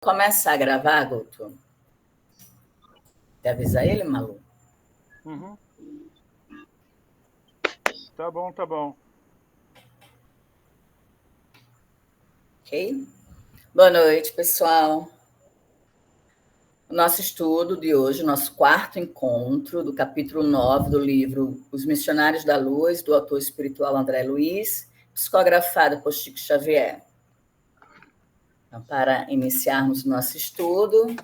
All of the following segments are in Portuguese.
Começar a gravar, Guto? Quer avisar ele, Malu? Uhum. Tá bom, tá bom. Ok? Boa noite, pessoal. O nosso estudo de hoje, nosso quarto encontro do capítulo 9 do livro Os Missionários da Luz, do autor espiritual André Luiz, psicografado por Chico Xavier. Então, para iniciarmos o nosso estudo,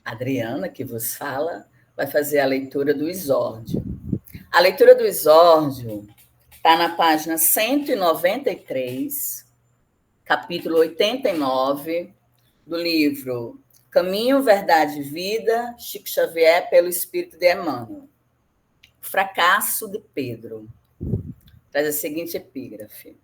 a Adriana, que vos fala, vai fazer a leitura do exórdio. A leitura do exórdio está na página 193, capítulo 89, do livro Caminho, Verdade e Vida, Chico Xavier, pelo Espírito de Emmanuel. O fracasso de Pedro. Traz a seguinte epígrafe.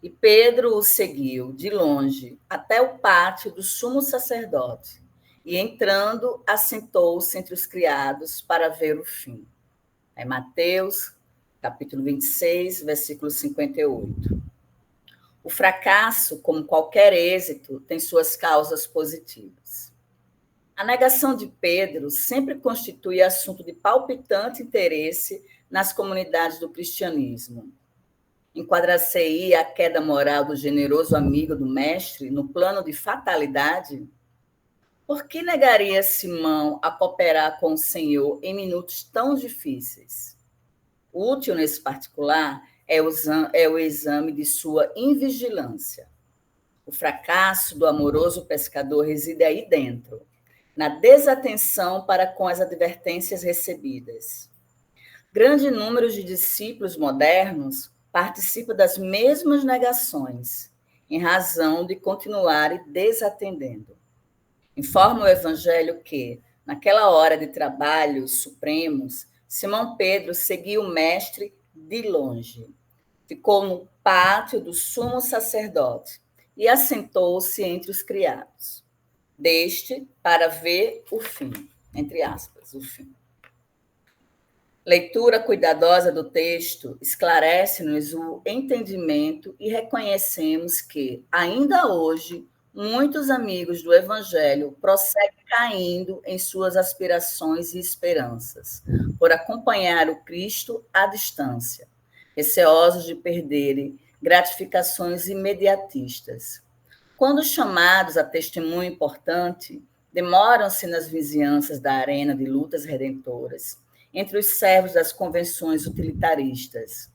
E Pedro o seguiu de longe até o pátio do sumo sacerdote, e entrando, assentou-se entre os criados para ver o fim. É Mateus, capítulo 26, versículo 58. O fracasso, como qualquer êxito, tem suas causas positivas. A negação de Pedro sempre constitui assunto de palpitante interesse nas comunidades do cristianismo. Enquadrar-se-ia a queda moral do generoso amigo do mestre no plano de fatalidade? Por que negaria Simão a cooperar com o Senhor em minutos tão difíceis? Útil nesse particular é o exame de sua invigilância. O fracasso do amoroso pescador reside aí dentro, na desatenção para com as advertências recebidas. Grande número de discípulos modernos participa das mesmas negações, em razão de continuarem desatendendo. Informa o Evangelho que, naquela hora de trabalhos supremos, Simão Pedro seguiu o mestre de longe. Ficou no pátio do sumo sacerdote e assentou-se entre os criados, deste para ver o fim, entre aspas, o fim. Leitura cuidadosa do texto esclarece-nos o entendimento e reconhecemos que, ainda hoje, muitos amigos do Evangelho prosseguem caindo em suas aspirações e esperanças, por acompanhar o Cristo à distância, receosos de perderem gratificações imediatistas. Quando chamados a testemunho importante, demoram-se nas vizinhanças da arena de lutas redentoras, entre os servos das convenções utilitaristas,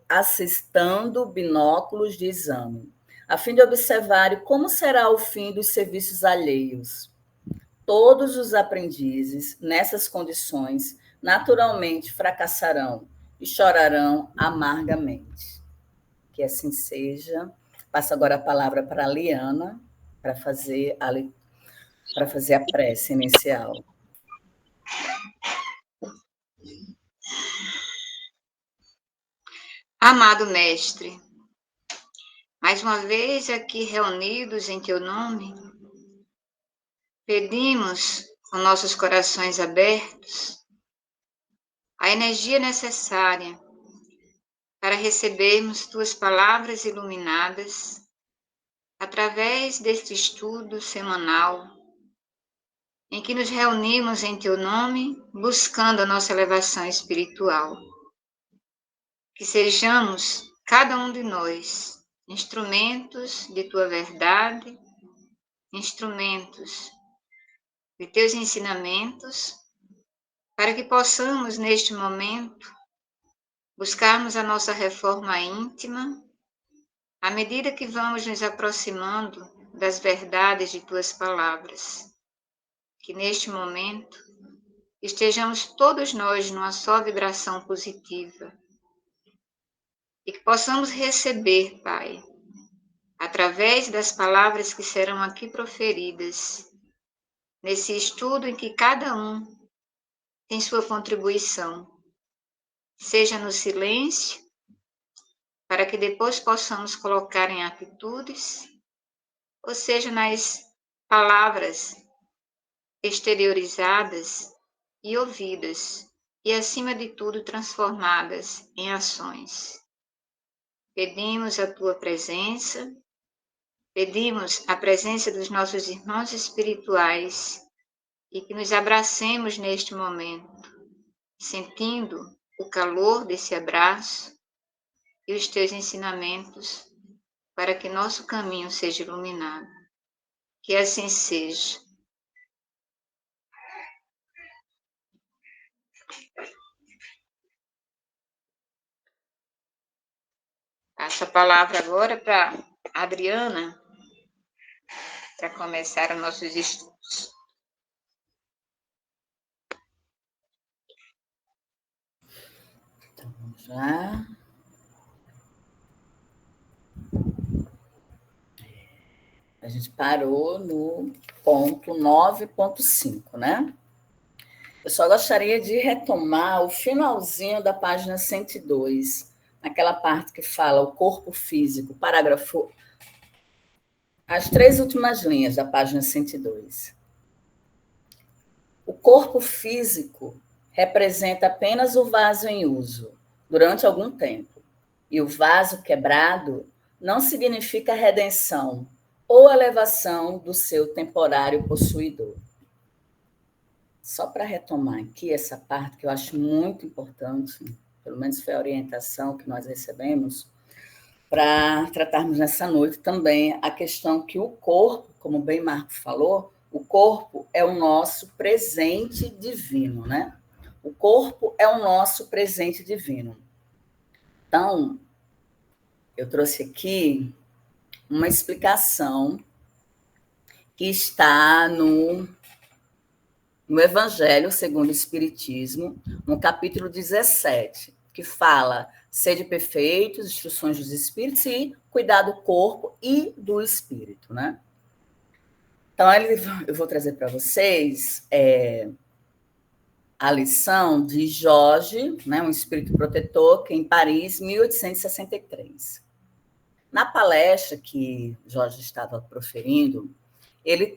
assestando binóculos de exame, a fim de observarem como será o fim dos serviços alheios. Todos os aprendizes, nessas condições, naturalmente fracassarão e chorarão amargamente. Que assim seja. Passo agora a palavra para a Liana, para fazer a prece inicial. Amado Mestre, mais uma vez aqui reunidos em Teu nome, pedimos com nossos corações abertos a energia necessária para recebermos Tuas palavras iluminadas através deste estudo semanal em que nos reunimos em Teu nome buscando a nossa elevação espiritual. Que sejamos, cada um de nós, instrumentos de Tua verdade, instrumentos de Teus ensinamentos, para que possamos, neste momento, buscarmos a nossa reforma íntima, à medida que vamos nos aproximando das verdades de Tuas palavras. Que neste momento estejamos todos nós numa só vibração positiva e que possamos receber, Pai, através das palavras que serão aqui proferidas, nesse estudo em que cada um tem sua contribuição, seja no silêncio, para que depois possamos colocar em atitudes, ou seja nas palavras exteriorizadas e ouvidas, e acima de tudo transformadas em ações. Pedimos a Tua presença, Pedimos a presença dos nossos irmãos espirituais e que nos abracemos neste momento, sentindo o calor desse abraço e os teus ensinamentos para que nosso caminho seja iluminado. Que assim seja. Passo a palavra agora para a Adriana, para começar os nossos estudos. Então, vamos lá. A gente parou no ponto 9.5, né? Eu só gostaria de retomar o finalzinho da página 102, naquela parte que fala o corpo físico, parágrafo, as 3 últimas linhas da página 102. O corpo físico representa apenas o vaso em uso durante algum tempo, e o vaso quebrado não significa redenção ou elevação do seu temporário possuidor. Só para retomar aqui essa parte que eu acho muito importante, pelo menos foi a orientação que nós recebemos, para tratarmos nessa noite também a questão que o corpo, como bem Marco falou, o corpo é o nosso presente divino, né? O corpo é o nosso presente divino. Então, eu trouxe aqui uma explicação que está no Evangelho segundo o Espiritismo, no capítulo 17, que fala: sede perfeitos, instruções dos espíritos e cuidar do corpo e do espírito, né? Então, eu vou trazer para vocês a lição de Jorge, né, um espírito protetor, que em Paris, 1863. Na palestra que Jorge estava proferindo, ele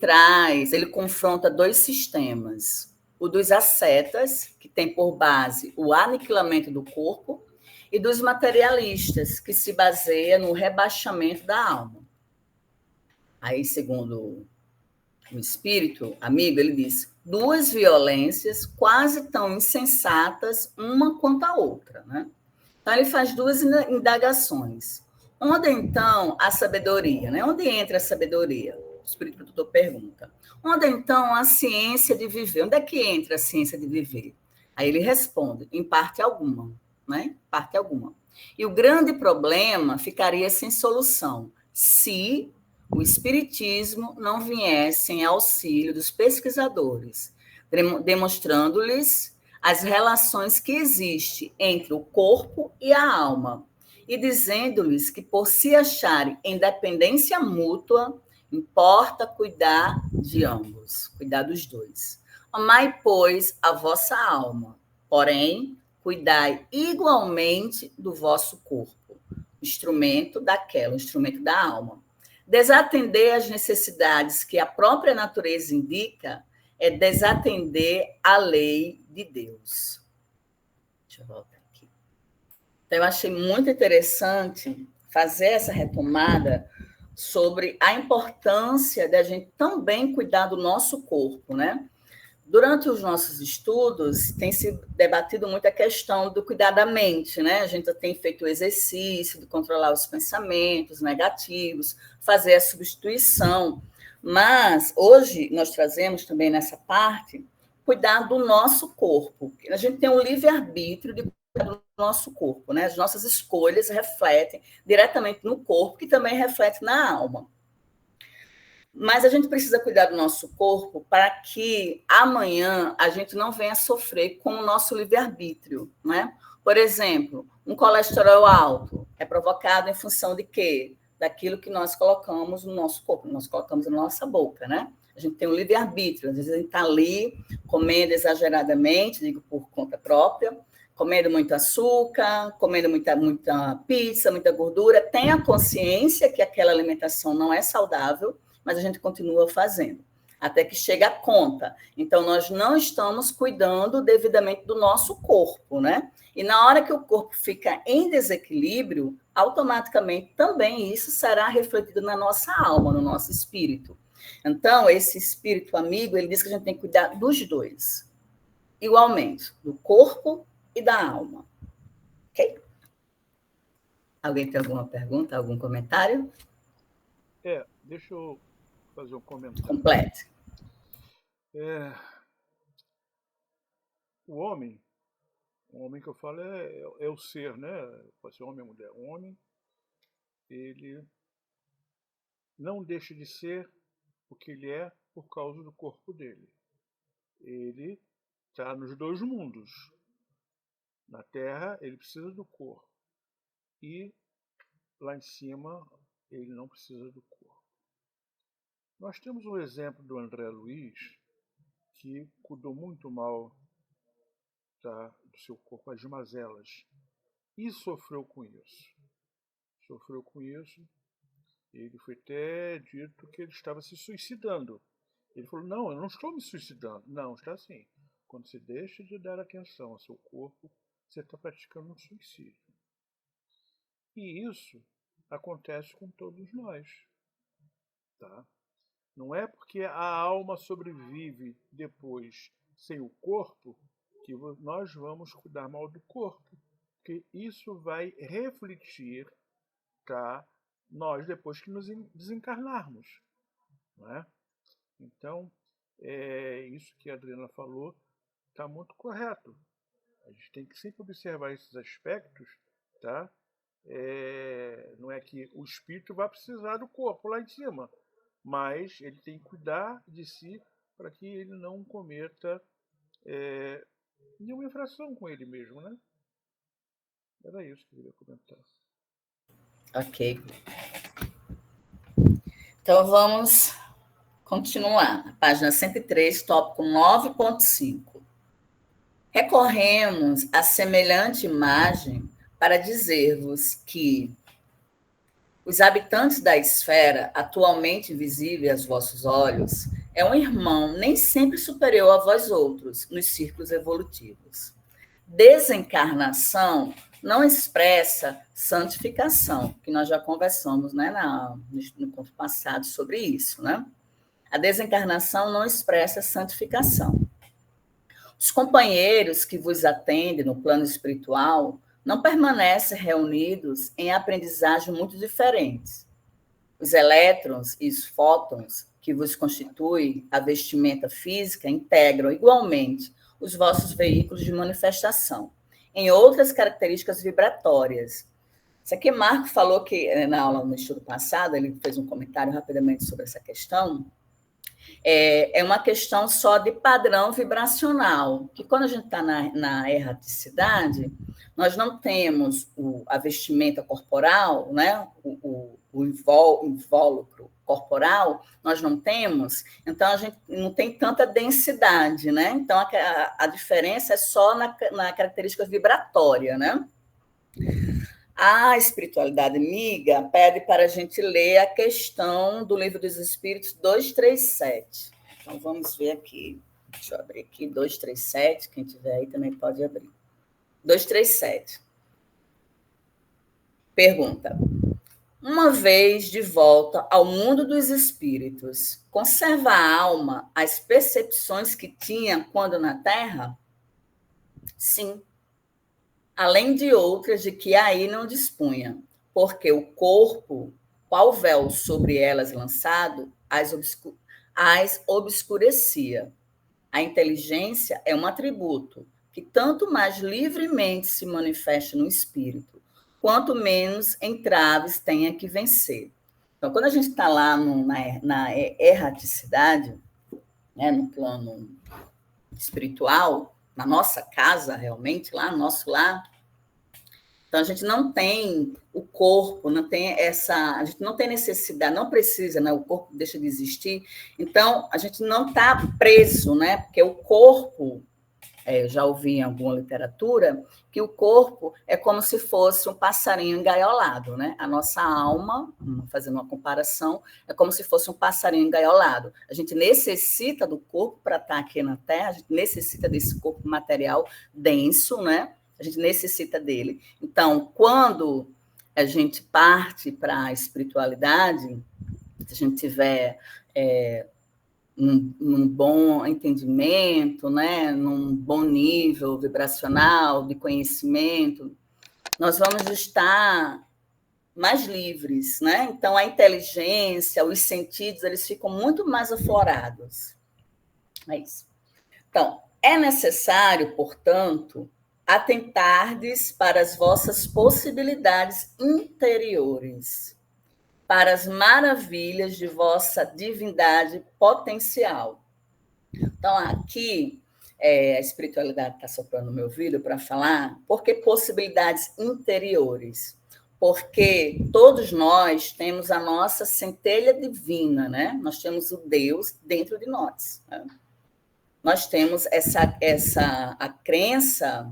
confronta 2 sistemas: o dos ascetas, que tem por base o aniquilamento do corpo, e dos materialistas, que se baseia no rebaixamento da alma. Aí, segundo o espírito amigo, ele diz: 2 violências quase tão insensatas uma quanto a outra, né? Então, ele faz 2 indagações. Onde, então, a sabedoria? Né? Onde entra a sabedoria? O espírito protetor pergunta. Onde, então, a ciência de viver? Onde é que entra a ciência de viver? Aí ele responde: em parte alguma, né? Parte alguma. E o grande problema ficaria sem solução se o espiritismo não viesse em auxílio dos pesquisadores, demonstrando-lhes as relações que existem entre o corpo e a alma, e dizendo-lhes que, por se acharem em dependência mútua, importa cuidar de ambos, cuidar dos 2. Amai, pois, a vossa alma, porém, cuidai igualmente do vosso corpo, instrumento da alma. Desatender as necessidades que a própria natureza indica é desatender a lei de Deus. Deixa eu voltar aqui. Então, eu achei muito interessante fazer essa retomada sobre a importância da gente também cuidar do nosso corpo, né? Durante os nossos estudos, tem se debatido muito a questão do cuidar da mente, né? A gente tem feito o exercício de controlar os pensamentos negativos, fazer a substituição. Mas, hoje, nós trazemos também nessa parte, cuidar do nosso corpo. A gente tem um livre-arbítrio de cuidar do nosso corpo, né? As nossas escolhas refletem diretamente no corpo, que também reflete na alma. Mas a gente precisa cuidar do nosso corpo para que amanhã a gente não venha sofrer com o nosso livre-arbítrio, né? Por exemplo, um colesterol alto é provocado em função de quê? Daquilo que nós colocamos no nosso corpo, nós colocamos na nossa boca, né? A gente tem um livre-arbítrio, às vezes a gente está ali comendo exageradamente, digo por conta própria, comendo muito açúcar, comendo muita pizza, muita gordura, tem a consciência que aquela alimentação não é saudável, mas a gente continua fazendo. até que chega a conta. Então, nós não estamos cuidando devidamente do nosso corpo, né? E na hora que o corpo fica em desequilíbrio, automaticamente também isso será refletido na nossa alma, no nosso espírito. Então, esse espírito amigo, ele diz que a gente tem que cuidar dos dois, igualmente, do corpo e da alma. Ok? Alguém tem alguma pergunta, algum comentário? Deixa eu fazer um comentário. Complete. O homem que eu falo é o ser, né? Pode ser homem ou mulher. O homem, ele não deixa de ser o que ele é por causa do corpo dele. Ele está nos dois mundos. Na Terra, ele precisa do corpo. E lá em cima, ele não precisa do corpo. Nós temos um exemplo do André Luiz, que cuidou muito mal do seu corpo, as mazelas, e sofreu com isso. Ele foi até dito que ele estava se suicidando. Ele falou, não, eu não estou me suicidando. Não, está assim. Quando você deixa de dar atenção ao seu corpo, você está praticando um suicídio. E isso acontece com todos nós. Tá? Não é porque a alma sobrevive depois sem o corpo que nós vamos cuidar mal do corpo. Porque isso vai refletir, tá, nós depois que nos desencarnarmos. Não é? Então, isso que a Adriana falou está muito correto. A gente tem que sempre observar esses aspectos, tá? Não é que o espírito vai precisar do corpo lá em cima, mas ele tem que cuidar de si para que ele não cometa nenhuma infração com ele mesmo, né? Era isso que eu queria comentar. Ok. Então, vamos continuar. Na página 103, tópico 9.5. Recorremos a semelhante imagem para dizer-vos que os habitantes da esfera, atualmente visível aos vossos olhos, é um irmão nem sempre superior a vós outros nos círculos evolutivos. Desencarnação não expressa santificação, que nós já conversamos, né, no ponto passado sobre isso, né? A desencarnação não expressa santificação. Os companheiros que vos atendem no plano espiritual não permanecem reunidos em aprendizagem muito diferentes. Os elétrons e os fótons que vos constituem a vestimenta física integram igualmente os vossos veículos de manifestação, em outras características vibratórias. Isso aqui Marco falou que, na aula no estudo passado, ele fez um comentário rapidamente sobre essa questão, é uma questão só de padrão vibracional, que quando a gente está na erraticidade, nós não temos a vestimenta corporal, né? o invólucro corporal, nós não temos, então a gente não tem tanta densidade, né? Então a diferença é só na característica vibratória, né? A espiritualidade amiga pede para a gente ler a questão do Livro dos Espíritos 237. Então, vamos ver aqui. Deixa eu abrir aqui, 237. Quem tiver aí também pode abrir. 237. Pergunta. Uma vez de volta ao mundo dos espíritos, conserva a alma as percepções que tinha quando na Terra? Sim. Além de outras de que aí não dispunha, porque o corpo, qual véu sobre elas lançado, as obscurecia. A inteligência é um atributo que tanto mais livremente se manifesta no espírito, quanto menos entraves tenha que vencer. Então, quando a gente está lá na erraticidade, né, no plano espiritual, na nossa casa, realmente, lá, no nosso lar. Então, a gente não tem o corpo, não tem a gente não tem necessidade, não precisa, né? O corpo deixa de existir. Então, a gente não está preso, né? Porque o corpo, eu já ouvi em alguma literatura, que o corpo é como se fosse um passarinho engaiolado, né? A nossa alma, fazendo uma comparação, é como se fosse um passarinho engaiolado. A gente necessita do corpo para estar aqui na Terra, a gente necessita desse corpo material denso, né? A gente necessita dele. Então, quando a gente parte para a espiritualidade, se a gente tiver num bom entendimento, né, num bom nível vibracional de conhecimento, nós vamos estar mais livres, né? Então, a inteligência, os sentidos, eles ficam muito mais aflorados. É isso. Então, é necessário, portanto, atentardes para as vossas possibilidades interiores, para as maravilhas de vossa divindade potencial. Então, aqui, a espiritualidade está soprando no meu ouvido para falar, porque possibilidades interiores? Porque todos nós temos a nossa centelha divina, né? Nós temos o Deus dentro de nós. Né? Nós temos a crença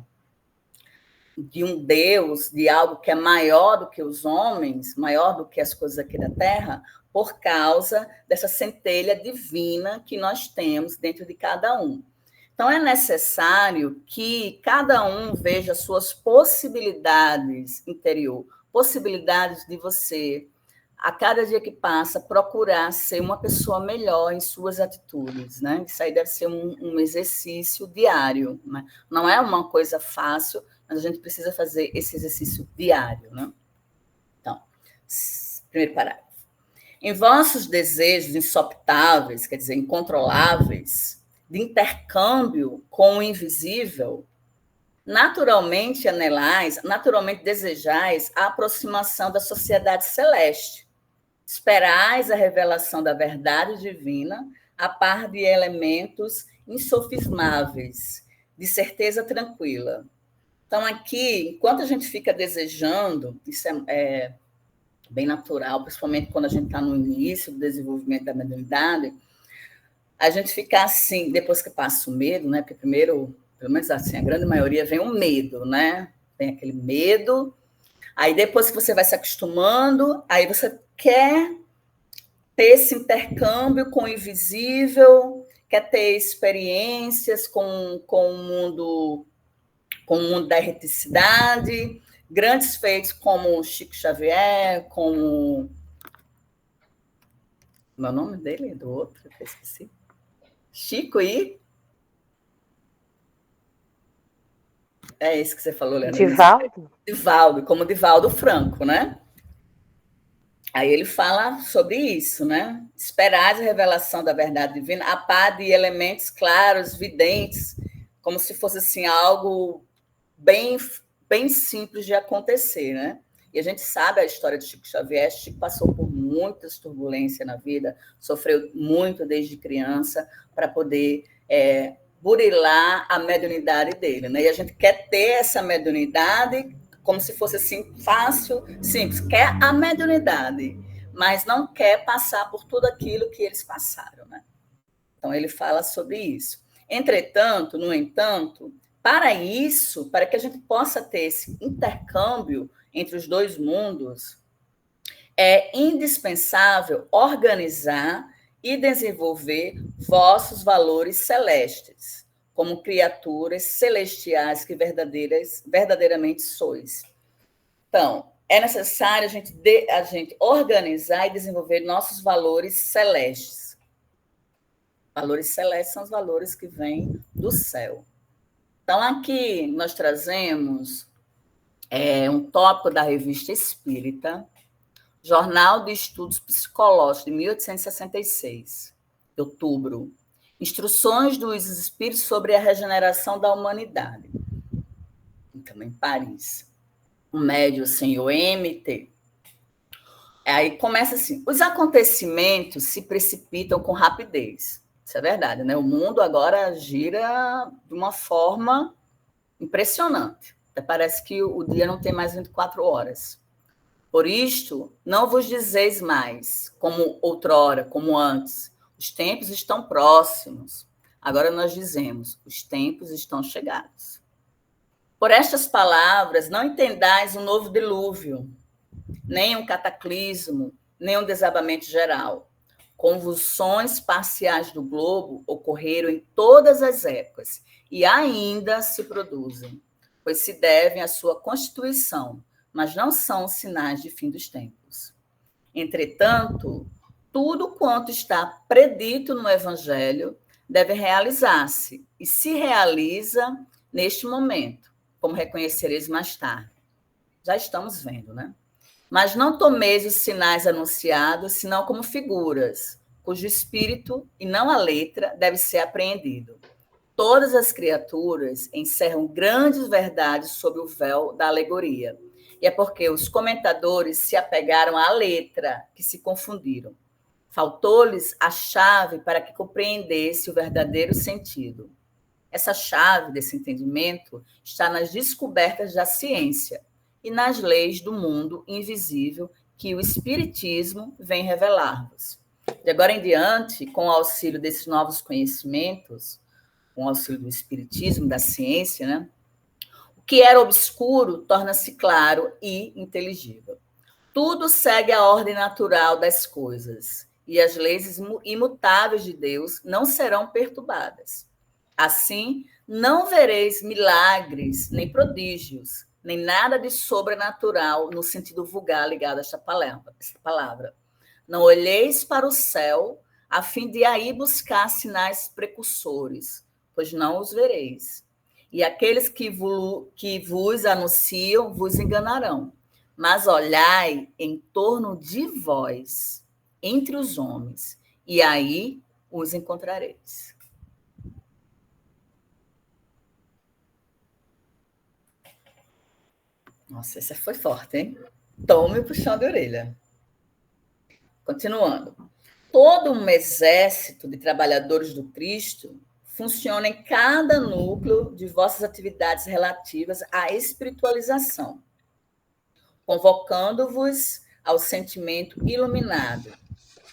de um Deus, de algo que é maior do que os homens, maior do que as coisas aqui da Terra, por causa dessa centelha divina que nós temos dentro de cada um. Então, é necessário que cada um veja suas possibilidades interior, possibilidades de você, a cada dia que passa, procurar ser uma pessoa melhor em suas atitudes, né? Isso aí deve ser um exercício diário, né? Não é uma coisa fácil, mas a gente precisa fazer esse exercício diário, né? Então, primeiro parágrafo. Em vossos desejos insoptáveis, quer dizer, incontroláveis, de intercâmbio com o invisível, naturalmente anelais, naturalmente desejais a aproximação da sociedade celeste. Esperais a revelação da verdade divina a par de elementos insofismáveis, de certeza tranquila. Então, aqui, enquanto a gente fica desejando, isso é bem natural, principalmente quando a gente está no início do desenvolvimento da mediunidade, a gente fica assim, depois que passa o medo, né? Porque primeiro, pelo menos assim, a grande maioria vem o medo, né? Tem aquele medo, aí depois que você vai se acostumando, aí você quer ter esse intercâmbio com o invisível, quer ter experiências com o mundo da erreticidade, grandes feitos como Chico Xavier, como... Meu nome dele? Do outro, eu esqueci. Chico e... É esse que você falou, Leandro. Divaldo? Divaldo, como Divaldo Franco, né? Aí ele fala sobre isso, né? Esperar a revelação da verdade divina a par de elementos claros, videntes, como se fosse assim, algo bem simples de acontecer, né? E a gente sabe a história de Chico Xavier. Chico passou por muitas turbulências na vida, sofreu muito desde criança para poder burilar a mediunidade dele, né? E a gente quer ter essa mediunidade como se fosse assim, fácil, simples. Quer a mediunidade, mas não quer passar por tudo aquilo que eles passaram, né? Então, ele fala sobre isso. Entretanto, no entanto, para isso, para que a gente possa ter esse intercâmbio entre os dois mundos, é indispensável organizar e desenvolver vossos valores celestes, como criaturas celestiais que verdadeiramente sois. Então, é necessário a gente organizar e desenvolver nossos valores celestes. Valores celestes são os valores que vêm do céu. Então, aqui nós trazemos um tópico da Revista Espírita, Jornal de Estudos Psicológicos, de 1866, de outubro. Instruções dos Espíritos sobre a regeneração da humanidade. Também em Paris. O médium senhor MT. Aí começa assim, os acontecimentos se precipitam com rapidez. Isso é verdade, né? O mundo agora gira de uma forma impressionante. Até parece que o dia não tem mais 24 horas. Por isto, não vos dizeis mais, como outrora, como antes. Os tempos estão próximos. Agora nós dizemos, os tempos estão chegados. Por estas palavras, não entendais um novo dilúvio, nem um cataclismo, nem um desabamento geral. Convulsões parciais do globo ocorreram em todas as épocas e ainda se produzem, pois se devem à sua constituição, mas não são sinais de fim dos tempos. Entretanto, tudo quanto está predito no Evangelho deve realizar-se, e se realiza neste momento, como reconhecereis mais tarde. Já estamos vendo, né? Mas não tomeis os sinais anunciados, senão como figuras, cujo espírito, e não a letra, deve ser apreendido. Todas as criaturas encerram grandes verdades sob o véu da alegoria. E é porque os comentadores se apegaram à letra, que se confundiram. Faltou-lhes a chave para que compreendesse o verdadeiro sentido. Essa chave desse entendimento está nas descobertas da ciência e nas leis do mundo invisível que o Espiritismo vem revelar-vos. De agora em diante, com o auxílio desses novos conhecimentos, com o auxílio do Espiritismo, da ciência, né? O que era obscuro torna-se claro e inteligível. Tudo segue a ordem natural das coisas, e as leis imutáveis de Deus não serão perturbadas. Assim, não vereis milagres, nem prodígios, nem nada de sobrenatural no sentido vulgar ligado a esta palavra. Não olheis para o céu, a fim de aí buscar sinais precursores, pois não os vereis. E aqueles que vos anunciam vos enganarão. Mas olhai em torno de vós, entre os homens, e aí os encontrareis. Nossa, essa foi forte, hein? Tome o puxão de orelha. Continuando. Todo um exército de trabalhadores do Cristo funciona em cada núcleo de vossas atividades relativas à espiritualização, convocando-vos ao sentimento iluminado,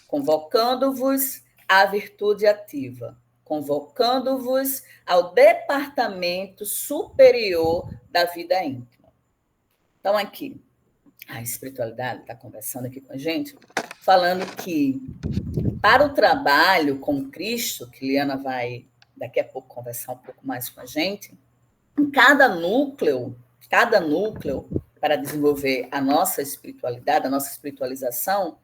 convocando-vos à virtude ativa, convocando-vos ao departamento superior da vida íntima. Então, aqui, a espiritualidade está conversando aqui com a gente, falando que para o trabalho com Cristo, que Liana vai daqui a pouco conversar um pouco mais com a gente, em cada núcleo, para desenvolver a nossa espiritualidade, a nossa espiritualização,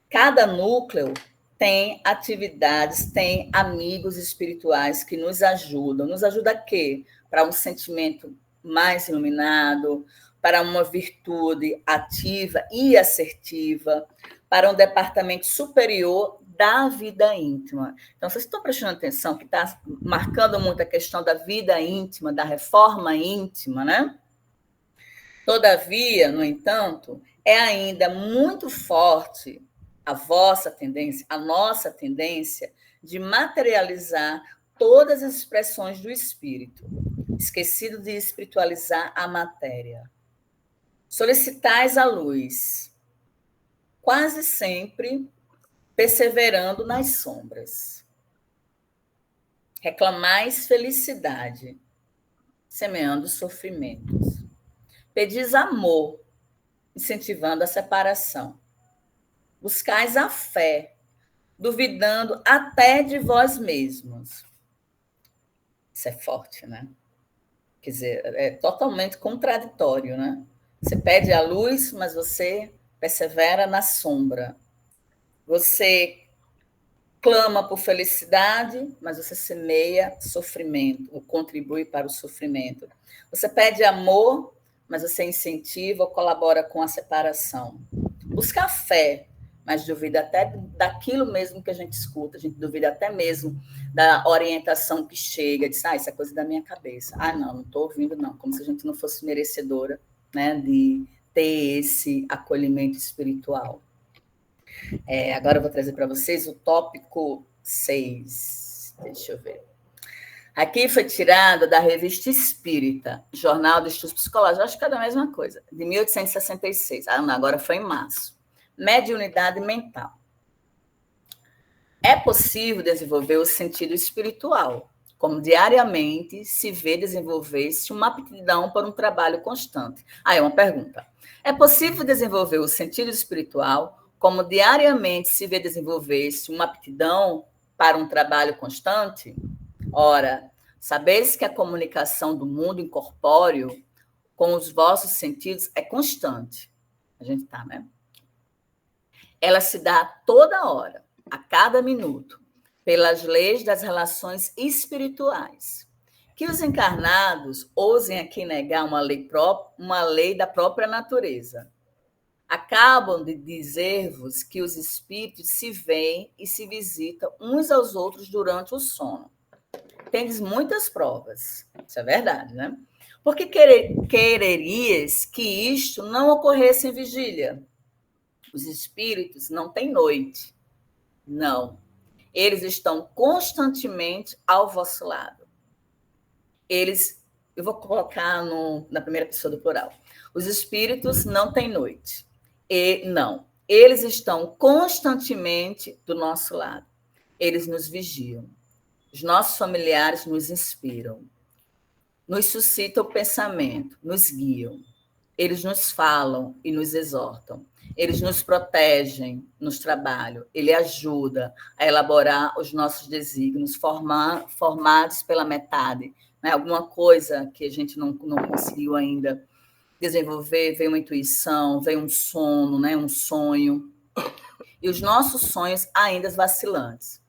cada núcleo tem atividades, tem amigos espirituais que nos ajudam. Nos ajuda a quê? Para um sentimento mais iluminado, para uma virtude ativa e assertiva, para um departamento superior da vida íntima. Então, vocês estão prestando atenção que está marcando muito a questão da vida íntima, da reforma íntima, né? Todavia, no entanto, é ainda muito forte a vossa tendência, a nossa tendência de materializar todas as expressões do espírito, esquecido de espiritualizar a matéria. Solicitais a luz, quase sempre perseverando nas sombras. Reclamais felicidade, semeando sofrimentos. Pedis amor, incentivando a separação. Buscais a fé, duvidando até de vós mesmos. Isso é forte, né? Quer dizer, é totalmente contraditório, né? Você pede a luz, mas você persevera na sombra. Você clama por felicidade, mas você semeia sofrimento, ou contribui para o sofrimento. Você pede amor, mas você incentiva ou colabora com a separação. Busca a fé, mas duvida até daquilo mesmo que a gente escuta, a gente duvida até mesmo da orientação que chega, diz, isso é coisa da minha cabeça. Não estou ouvindo, não, como se a gente não fosse merecedora, né, de ter esse acolhimento espiritual. Agora eu vou trazer para vocês o tópico 6. Deixa eu ver. Aqui foi tirado da Revista Espírita, Jornal de Estudos Psicológicos, acho que é da mesma coisa, de 1866. Não, agora foi em março. Mediunidade mental. É possível desenvolver o sentido espiritual, como diariamente se vê desenvolver-se uma aptidão para um trabalho constante. Aí, uma pergunta. É possível desenvolver o sentido espiritual, como diariamente se vê desenvolver-se uma aptidão para um trabalho constante? Ora, sabeis que a comunicação do mundo incorpóreo com os vossos sentidos é constante. A gente está, né? Ela se dá toda hora, a cada minuto, pelas leis das relações espirituais. Que os encarnados ousem aqui negar uma lei da própria natureza. Acabam de dizer-vos que os espíritos se veem e se visitam uns aos outros durante o sono. Tendes muitas provas. Isso é verdade, né? Porque quererias que isto não ocorresse em vigília? Os espíritos não têm noite. Não. Eles estão constantemente ao vosso lado. Eu vou colocar na primeira pessoa do plural. Os espíritos não têm noite. Não. Eles estão constantemente do nosso lado. Eles nos vigiam. Os nossos familiares nos inspiram, nos suscitam o pensamento, nos guiam. Eles nos falam e nos exortam. Eles nos protegem nos trabalhos. Ele ajuda a elaborar os nossos desígnios formados pela metade. Né? Alguma coisa que a gente não conseguiu ainda desenvolver, veio uma intuição, veio um sono, né? Um sonho. E os nossos sonhos ainda vacilantes.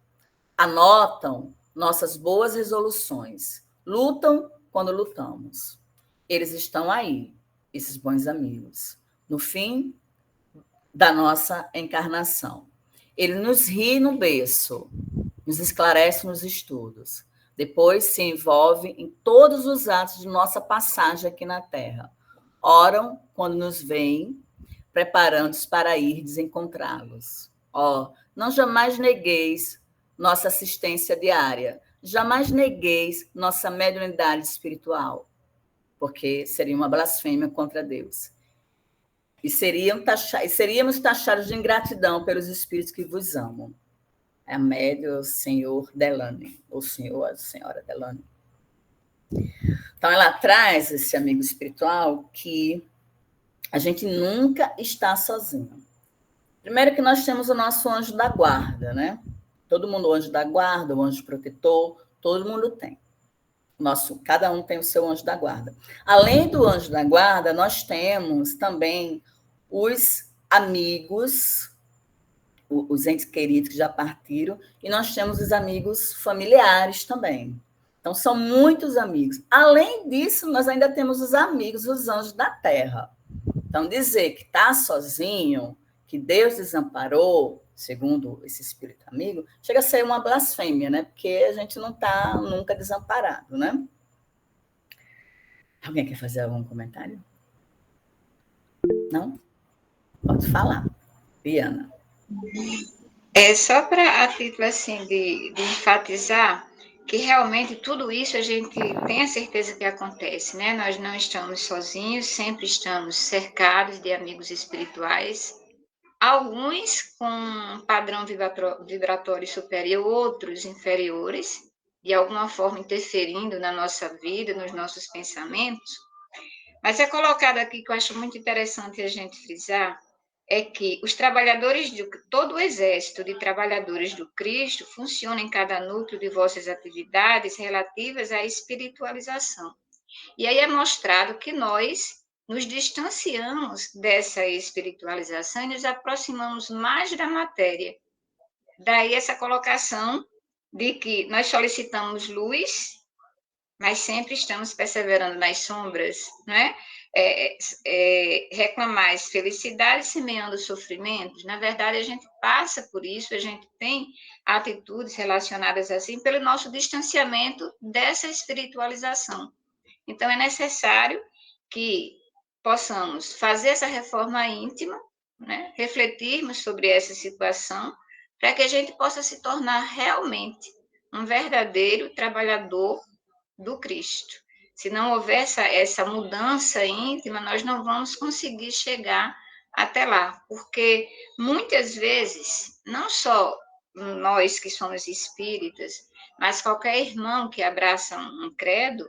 Anotam nossas boas resoluções. Lutam quando lutamos. Eles estão aí, esses bons amigos, no fim da nossa encarnação. Ele nos ri no berço, nos esclarece nos estudos. Depois se envolve em todos os atos de nossa passagem aqui na Terra. Oram quando nos veem, preparando-os para ir desencontrá-los. Não jamais negueis nossa assistência diária. Jamais negueis nossa mediunidade espiritual, porque seria uma blasfêmia contra Deus. E seríamos taxados de ingratidão pelos espíritos que vos amam. É a médium, o senhor Delane, ou senhor, a senhora Delane. Então, ela traz esse amigo espiritual que a gente nunca está sozinho. Primeiro que nós temos o nosso anjo da guarda, né? Todo mundo, o anjo da guarda, o anjo protetor, todo mundo tem. Cada um tem o seu anjo da guarda. Além do anjo da guarda, nós temos também os amigos, os entes queridos que já partiram, e nós temos os amigos familiares também. Então, são muitos amigos. Além disso, nós ainda temos os amigos, os anjos da terra. Então, dizer que está sozinho, que Deus desamparou, segundo esse espírito amigo, chega a ser uma blasfêmia, né? Porque a gente não está nunca desamparado, né? Alguém quer fazer algum comentário? Não? Pode falar. Diana. Só para, a título assim, de enfatizar que realmente tudo isso a gente tem a certeza que acontece, né? Nós não estamos sozinhos, sempre estamos cercados de amigos espirituais, alguns com um padrão vibratório superior, outros inferiores, de alguma forma interferindo na nossa vida, nos nossos pensamentos. Mas é colocado aqui que eu acho muito interessante a gente frisar, é que os trabalhadores, todo o exército de trabalhadores do Cristo funciona em cada núcleo de vossas atividades relativas à espiritualização. E aí é mostrado que nós nos distanciamos dessa espiritualização e nos aproximamos mais da matéria. Daí essa colocação de que nós solicitamos luz, mas sempre estamos perseverando nas sombras, né? Reclamais felicidade semeando sofrimentos. Na verdade, a gente passa por isso, a gente tem atitudes relacionadas assim pelo nosso distanciamento dessa espiritualização. Então, é necessário que possamos fazer essa reforma íntima, né? Refletirmos sobre essa situação, para que a gente possa se tornar realmente um verdadeiro trabalhador do Cristo. Se não houver essa mudança íntima, nós não vamos conseguir chegar até lá, porque muitas vezes, não só nós que somos espíritas, mas qualquer irmão que abraça um credo,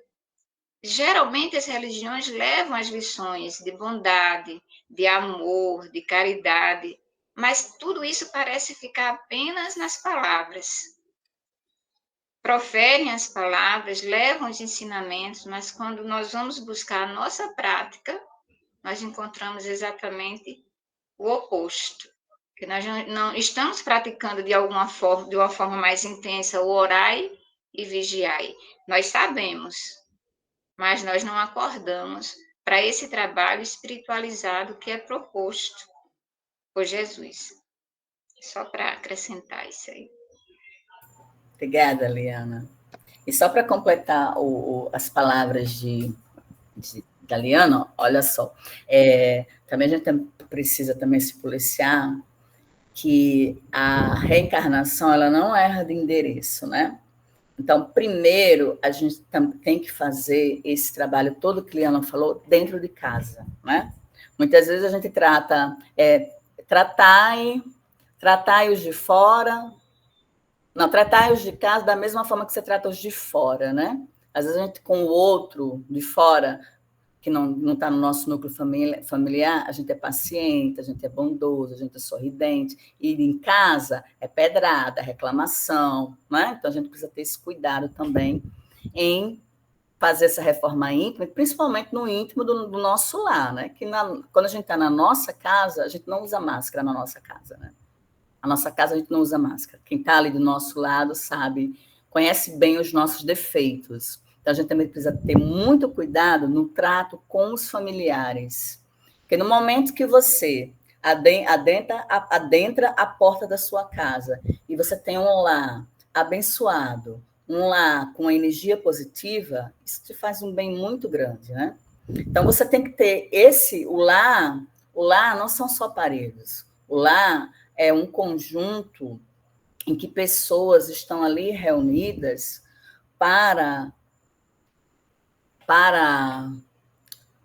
geralmente as religiões levam as lições de bondade, de amor, de caridade, mas tudo isso parece ficar apenas nas palavras. Proferem as palavras, levam os ensinamentos, mas quando nós vamos buscar a nossa prática, nós encontramos exatamente o oposto. Que nós não estamos praticando de uma forma mais intensa o orai e vigiai. Nós sabemos, mas nós não acordamos para esse trabalho espiritualizado que é proposto por Jesus. Só para acrescentar isso aí. Obrigada, Liana. E só para completar as palavras da Liana, olha só, também a gente precisa também se policiar que a reencarnação ela não erra de endereço, né? Então, primeiro, a gente tem que fazer esse trabalho todo que a Liana falou dentro de casa, né? Muitas vezes a gente tratar os de fora, não, tratar os de casa da mesma forma que você trata os de fora, né? Às vezes a gente com o outro de fora, que não está no nosso núcleo familiar, a gente é paciente, a gente é bondoso, a gente é sorridente, e em casa é pedrada, reclamação, né? Então a gente precisa ter esse cuidado também em fazer essa reforma íntima, principalmente no íntimo do nosso lar, né? Que quando a gente está na nossa casa, a gente não usa máscara na nossa casa, né? A nossa casa a gente não usa máscara. Quem está ali do nosso lado sabe, conhece bem os nossos defeitos. Então, a gente também precisa ter muito cuidado no trato com os familiares. Porque no momento que você adentra a porta da sua casa e você tem um lar abençoado, um lar com energia positiva, isso te faz um bem muito grande, né? Então, você tem que ter o lar não são só paredes. O lar é um conjunto em que pessoas estão ali reunidas para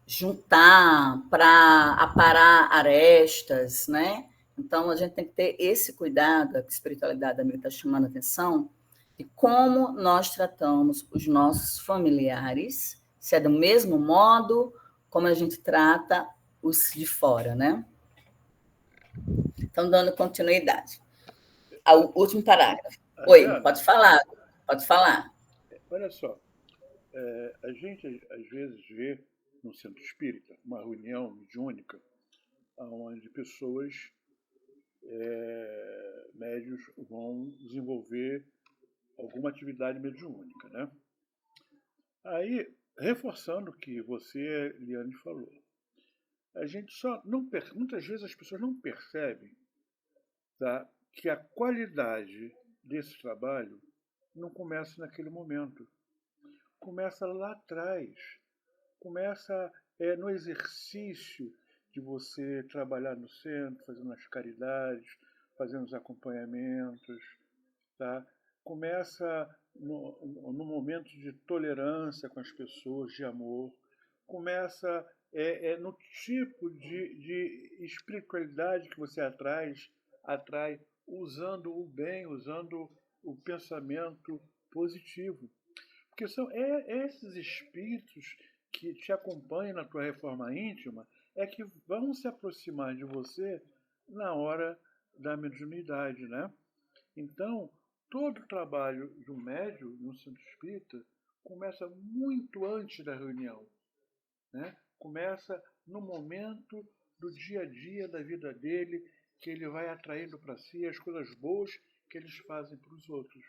juntar, para aparar arestas, né? Então, a gente tem que ter esse cuidado, a espiritualidade da está chamando a atenção, de como nós tratamos os nossos familiares, se é do mesmo modo como a gente trata os de fora, né? Então, dando continuidade. Ao último parágrafo. Oi, pode falar. Pode falar. Olha só, a gente às vezes vê no centro espírita uma reunião mediúnica onde pessoas, médios, vão desenvolver alguma atividade mediúnica, né? Aí, reforçando o que você, Liane, falou, a gente só não muitas vezes as pessoas não percebem, tá, que a qualidade desse trabalho não começa naquele momento. Começa lá atrás. Começa no exercício de você trabalhar no centro, fazendo as caridades, fazendo os acompanhamentos. Tá? Começa no momento de tolerância com as pessoas, de amor. Começa no tipo de espiritualidade que você atrai usando o bem, usando o pensamento positivo. Porque são esses espíritos que te acompanham na tua reforma íntima que vão se aproximar de você na hora da mediunidade, né? Então, todo o trabalho do médium no centro espírita começa muito antes da reunião, né? Começa no momento do dia a dia da vida dele, que ele vai atraindo para si as coisas boas que eles fazem para os outros.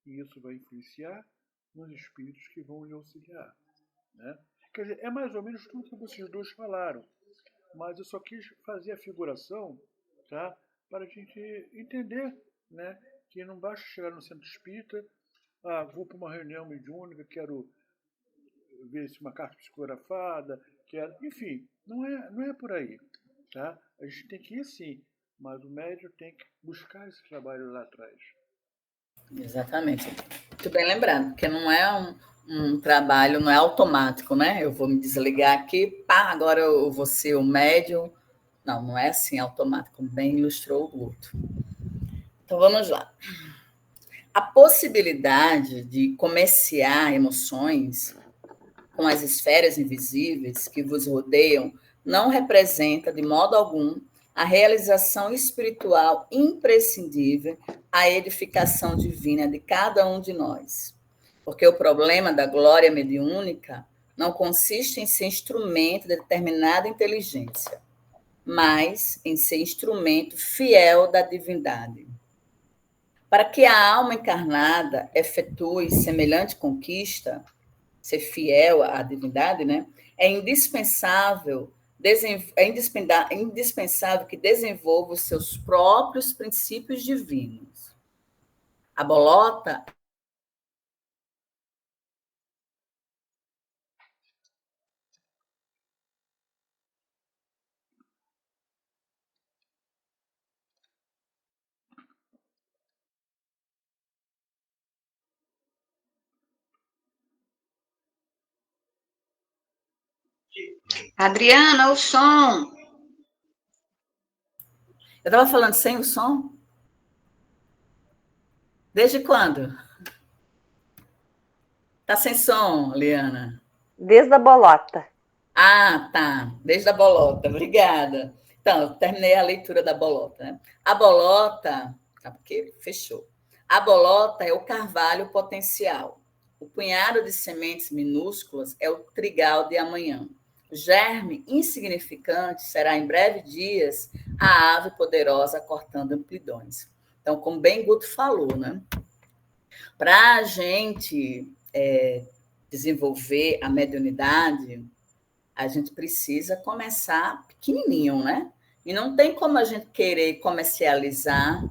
E isso vai influenciar nos espíritos que vão lhe auxiliar, né? Quer dizer, é mais ou menos tudo que vocês dois falaram, mas eu só quis fazer a figuração, tá? Para a gente entender, né? Que não basta chegar no centro espírita, vou para uma reunião mediúnica, quero ver se uma carta psicografada, enfim, não é por aí, tá? A gente tem que ir sim, mas o médium tem que buscar esse trabalho lá atrás. Exatamente. Muito bem lembrado, porque não é um trabalho, não é automático, né? Eu vou me desligar aqui, agora eu vou ser o médium. Não é assim automático, como bem ilustrou o Guto. Então, vamos lá. A possibilidade de comerciar emoções com as esferas invisíveis que vos rodeiam não representa, de modo algum, a realização espiritual imprescindível à edificação divina de cada um de nós. Porque o problema da glória mediúnica não consiste em ser instrumento de determinada inteligência, mas em ser instrumento fiel da divindade. Para que a alma encarnada efetue semelhante conquista, ser fiel à divindade, né? É indispensável que desenvolva os seus próprios princípios divinos. A bolota Adriana, o som. Eu estava falando sem o som? Desde quando? Tá sem som, Liana? Desde a bolota. Ah, tá. Desde a bolota. Obrigada. Então, eu terminei a leitura da bolota, né? A bolota, tá, porque fechou. A bolota é o carvalho potencial. O punhado de sementes minúsculas é o trigal de amanhã. O germe insignificante será em breve dias a ave poderosa cortando amplidões. Então, como bem Guto falou, né? Para a gente desenvolver a mediunidade, a gente precisa começar pequenininho, né? E não tem como a gente querer comercializar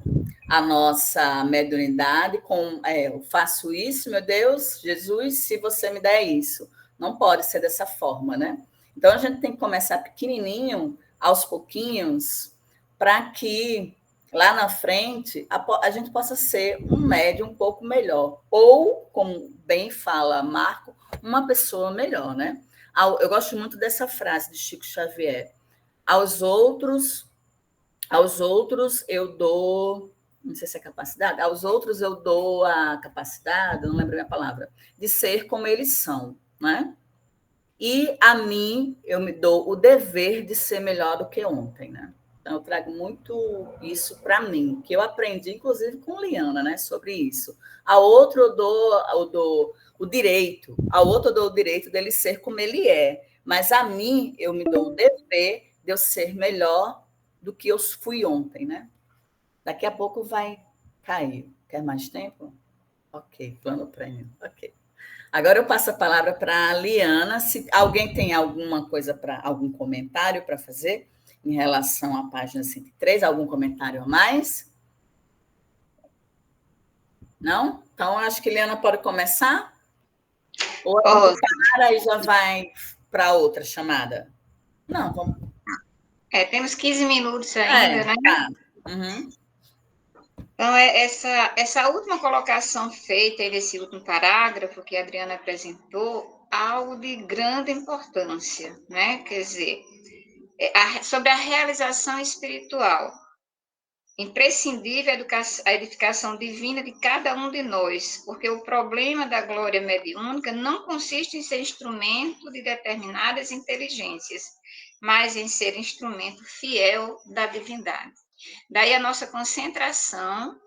a nossa mediunidade com eu faço isso, meu Deus, Jesus, se você me der isso. Não pode ser dessa forma, né? Então, a gente tem que começar pequenininho, aos pouquinhos, para que lá na frente a gente possa ser um médium um pouco melhor. Ou, como bem fala Marco, uma pessoa melhor, né? Eu gosto muito dessa frase de Chico Xavier. Aos outros eu dou, não sei se é capacidade, aos outros eu dou a capacidade, não lembro a minha palavra, de ser como eles são, né? E a mim eu me dou o dever de ser melhor do que ontem, né? Então eu trago muito isso para mim, que eu aprendi inclusive com Liana, né, sobre isso. A outro eu dou o direito, ao outro eu dou o direito dele ser como ele é, mas a mim eu me dou o dever de eu ser melhor do que eu fui ontem, né? Daqui a pouco vai cair. Quer mais tempo? Ok, plano prêmio. Ok. Agora eu passo a palavra para a Liana. Se alguém tem alguma coisa algum comentário para fazer em relação à página 103, algum comentário a mais? Não? Então, acho que a Liana pode começar? Ou a gente para e já vai para outra chamada? Não, vamos. Temos 15 minutos ainda, né? Tá. Uhum. Então, essa última colocação feita aí nesse último parágrafo que a Adriana apresentou, algo de grande importância, né? Quer dizer, sobre a realização espiritual. Imprescindível a edificação divina de cada um de nós, porque o problema da glória mediúnica não consiste em ser instrumento de determinadas inteligências, mas em ser instrumento fiel da divindade. Daí a nossa concentração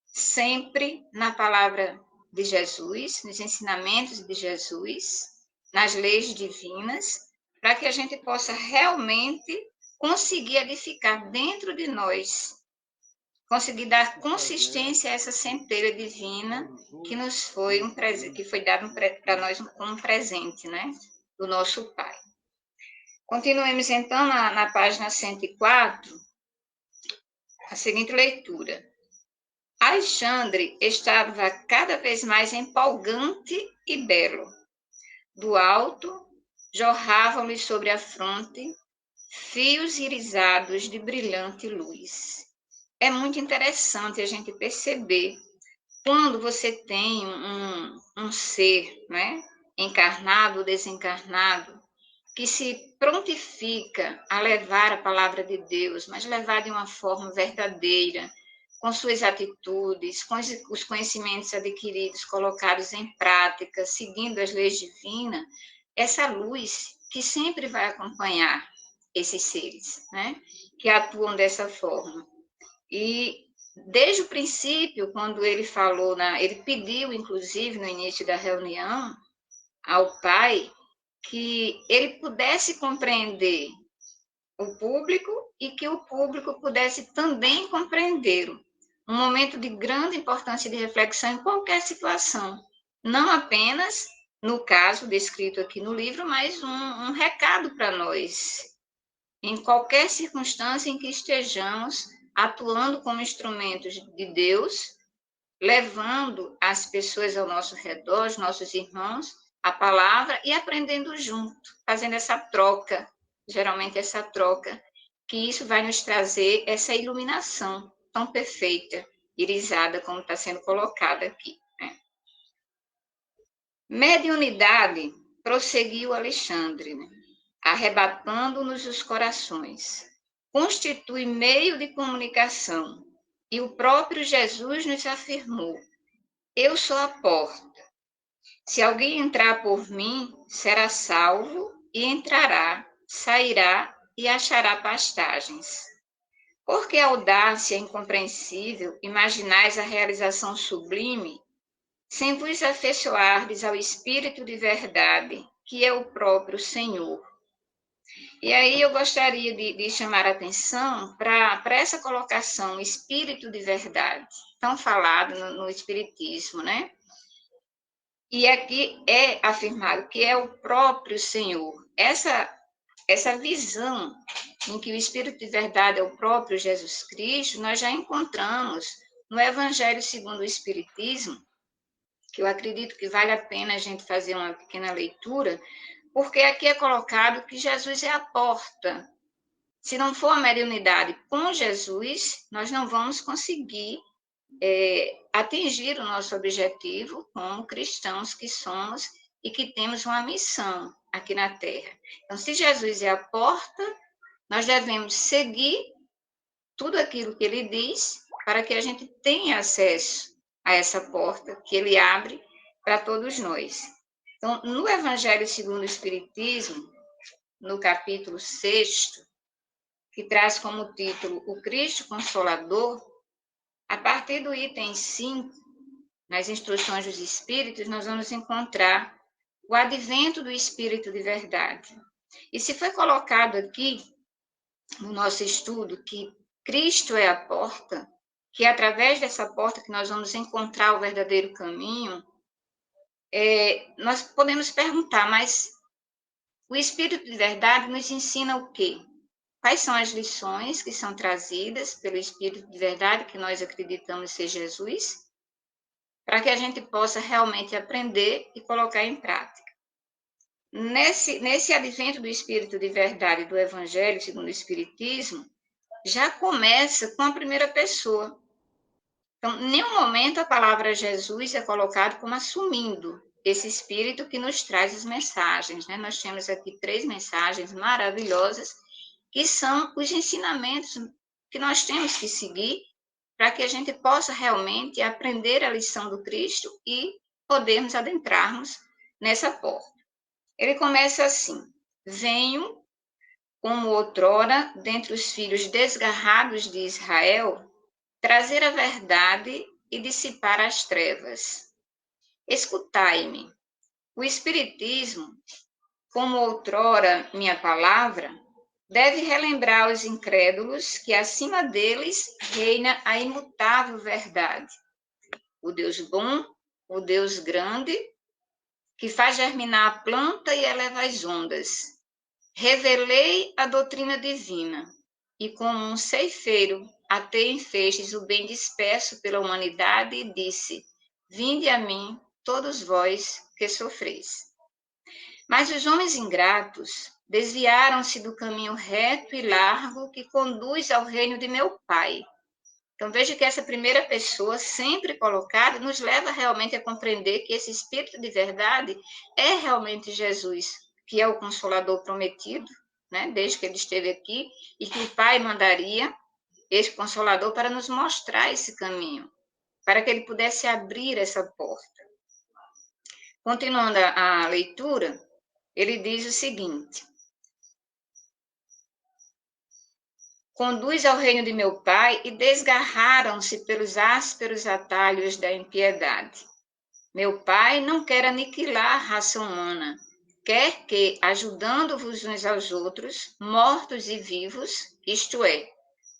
sempre na palavra de Jesus, nos ensinamentos de Jesus, nas leis divinas, para que a gente possa realmente conseguir edificar dentro de nós, conseguir dar consistência a essa centelha divina que nos foi que foi dado para nós como um presente, né, do nosso Pai. Continuemos então na página 104, a seguinte leitura. Alexandre estava cada vez mais empolgante e belo. Do alto, jorravam-lhe sobre a fronte fios irisados de brilhante luz. É muito interessante a gente perceber quando você tem um ser, né, encarnado ou desencarnado, que se prontifica a levar a palavra de Deus, mas levar de uma forma verdadeira, com suas atitudes, com os conhecimentos adquiridos, colocados em prática, seguindo as leis divinas, essa luz que sempre vai acompanhar esses seres, né? Que atuam dessa forma. E desde o princípio, quando ele falou, ele pediu, inclusive, no início da reunião, ao Pai, que ele pudesse compreender o público e que o público pudesse também compreendê-lo. Um momento de grande importância de reflexão em qualquer situação, não apenas no caso descrito aqui no livro, mas um recado para nós, em qualquer circunstância em que estejamos atuando como instrumentos de Deus, levando as pessoas ao nosso redor, os nossos irmãos, a palavra e aprendendo junto, fazendo essa troca, geralmente essa troca, que isso vai nos trazer essa iluminação tão perfeita, irisada, como está sendo colocada aqui. Né? Mediunidade, prosseguiu Alexandre, né? Arrebatando-nos os corações, constitui meio de comunicação, e o próprio Jesus nos afirmou: eu sou a porta. Se alguém entrar por mim, será salvo e entrará, sairá e achará pastagens. Por que audácia incompreensível imaginais a realização sublime, sem vos afeiçoardes ao Espírito de verdade, que é o próprio Senhor? E aí eu gostaria de chamar a atenção para essa colocação, Espírito de verdade, tão falado no Espiritismo, né? E aqui é afirmado que é o próprio Senhor. Essa visão em que o Espírito de verdade é o próprio Jesus Cristo, nós já encontramos no Evangelho segundo o Espiritismo, que eu acredito que vale a pena a gente fazer uma pequena leitura, porque aqui é colocado que Jesus é a porta. Se não for a mediunidade com Jesus, nós não vamos conseguir atingir o nosso objetivo como cristãos que somos e que temos uma missão aqui na Terra. Então, se Jesus é a porta, nós devemos seguir tudo aquilo que ele diz para que a gente tenha acesso a essa porta que ele abre para todos nós. Então, no Evangelho segundo o Espiritismo, no capítulo 6, que traz como título O Cristo Consolador, a partir do item 5, nas instruções dos Espíritos, nós vamos encontrar o advento do Espírito de verdade. E se foi colocado aqui, no nosso estudo, que Cristo é a porta, que é através dessa porta que nós vamos encontrar o verdadeiro caminho, nós podemos perguntar, mas o Espírito de verdade nos ensina o quê? Quais são as lições que são trazidas pelo Espírito de verdade, que nós acreditamos ser Jesus, para que a gente possa realmente aprender e colocar em prática. Nesse advento do Espírito de verdade do Evangelho segundo o Espiritismo, já começa com a primeira pessoa. Então, em nenhum momento a palavra Jesus é colocada como assumindo esse Espírito que nos traz as mensagens. Né? Nós temos aqui 3 mensagens maravilhosas, que são os ensinamentos que nós temos que seguir para que a gente possa realmente aprender a lição do Cristo e podermos adentrarmos nessa porta. Ele começa assim: venho, como outrora, dentre os filhos desgarrados de Israel, trazer a verdade e dissipar as trevas. Escutai-me. O Espiritismo, como outrora minha palavra, deve relembrar aos incrédulos que acima deles reina a imutável verdade. O Deus bom, o Deus grande, que faz germinar a planta e eleva as ondas. Revelei a doutrina divina, e como um ceifeiro atei em feixes o bem disperso pela humanidade e disse: vinde a mim, todos vós que sofreis. Mas os homens ingratos desviaram-se do caminho reto e largo que conduz ao reino de meu Pai. Então, veja que essa primeira pessoa, sempre colocada, nos leva realmente a compreender que esse Espírito de verdade é realmente Jesus, que é o Consolador prometido, né? Desde que ele esteve aqui, e que o Pai mandaria esse Consolador para nos mostrar esse caminho, para que ele pudesse abrir essa porta. Continuando a leitura, ele diz o seguinte: conduz ao reino de meu Pai e desgarraram-se pelos ásperos atalhos da impiedade. Meu Pai não quer aniquilar a raça humana, quer que, ajudando-vos uns aos outros, mortos e vivos, isto é,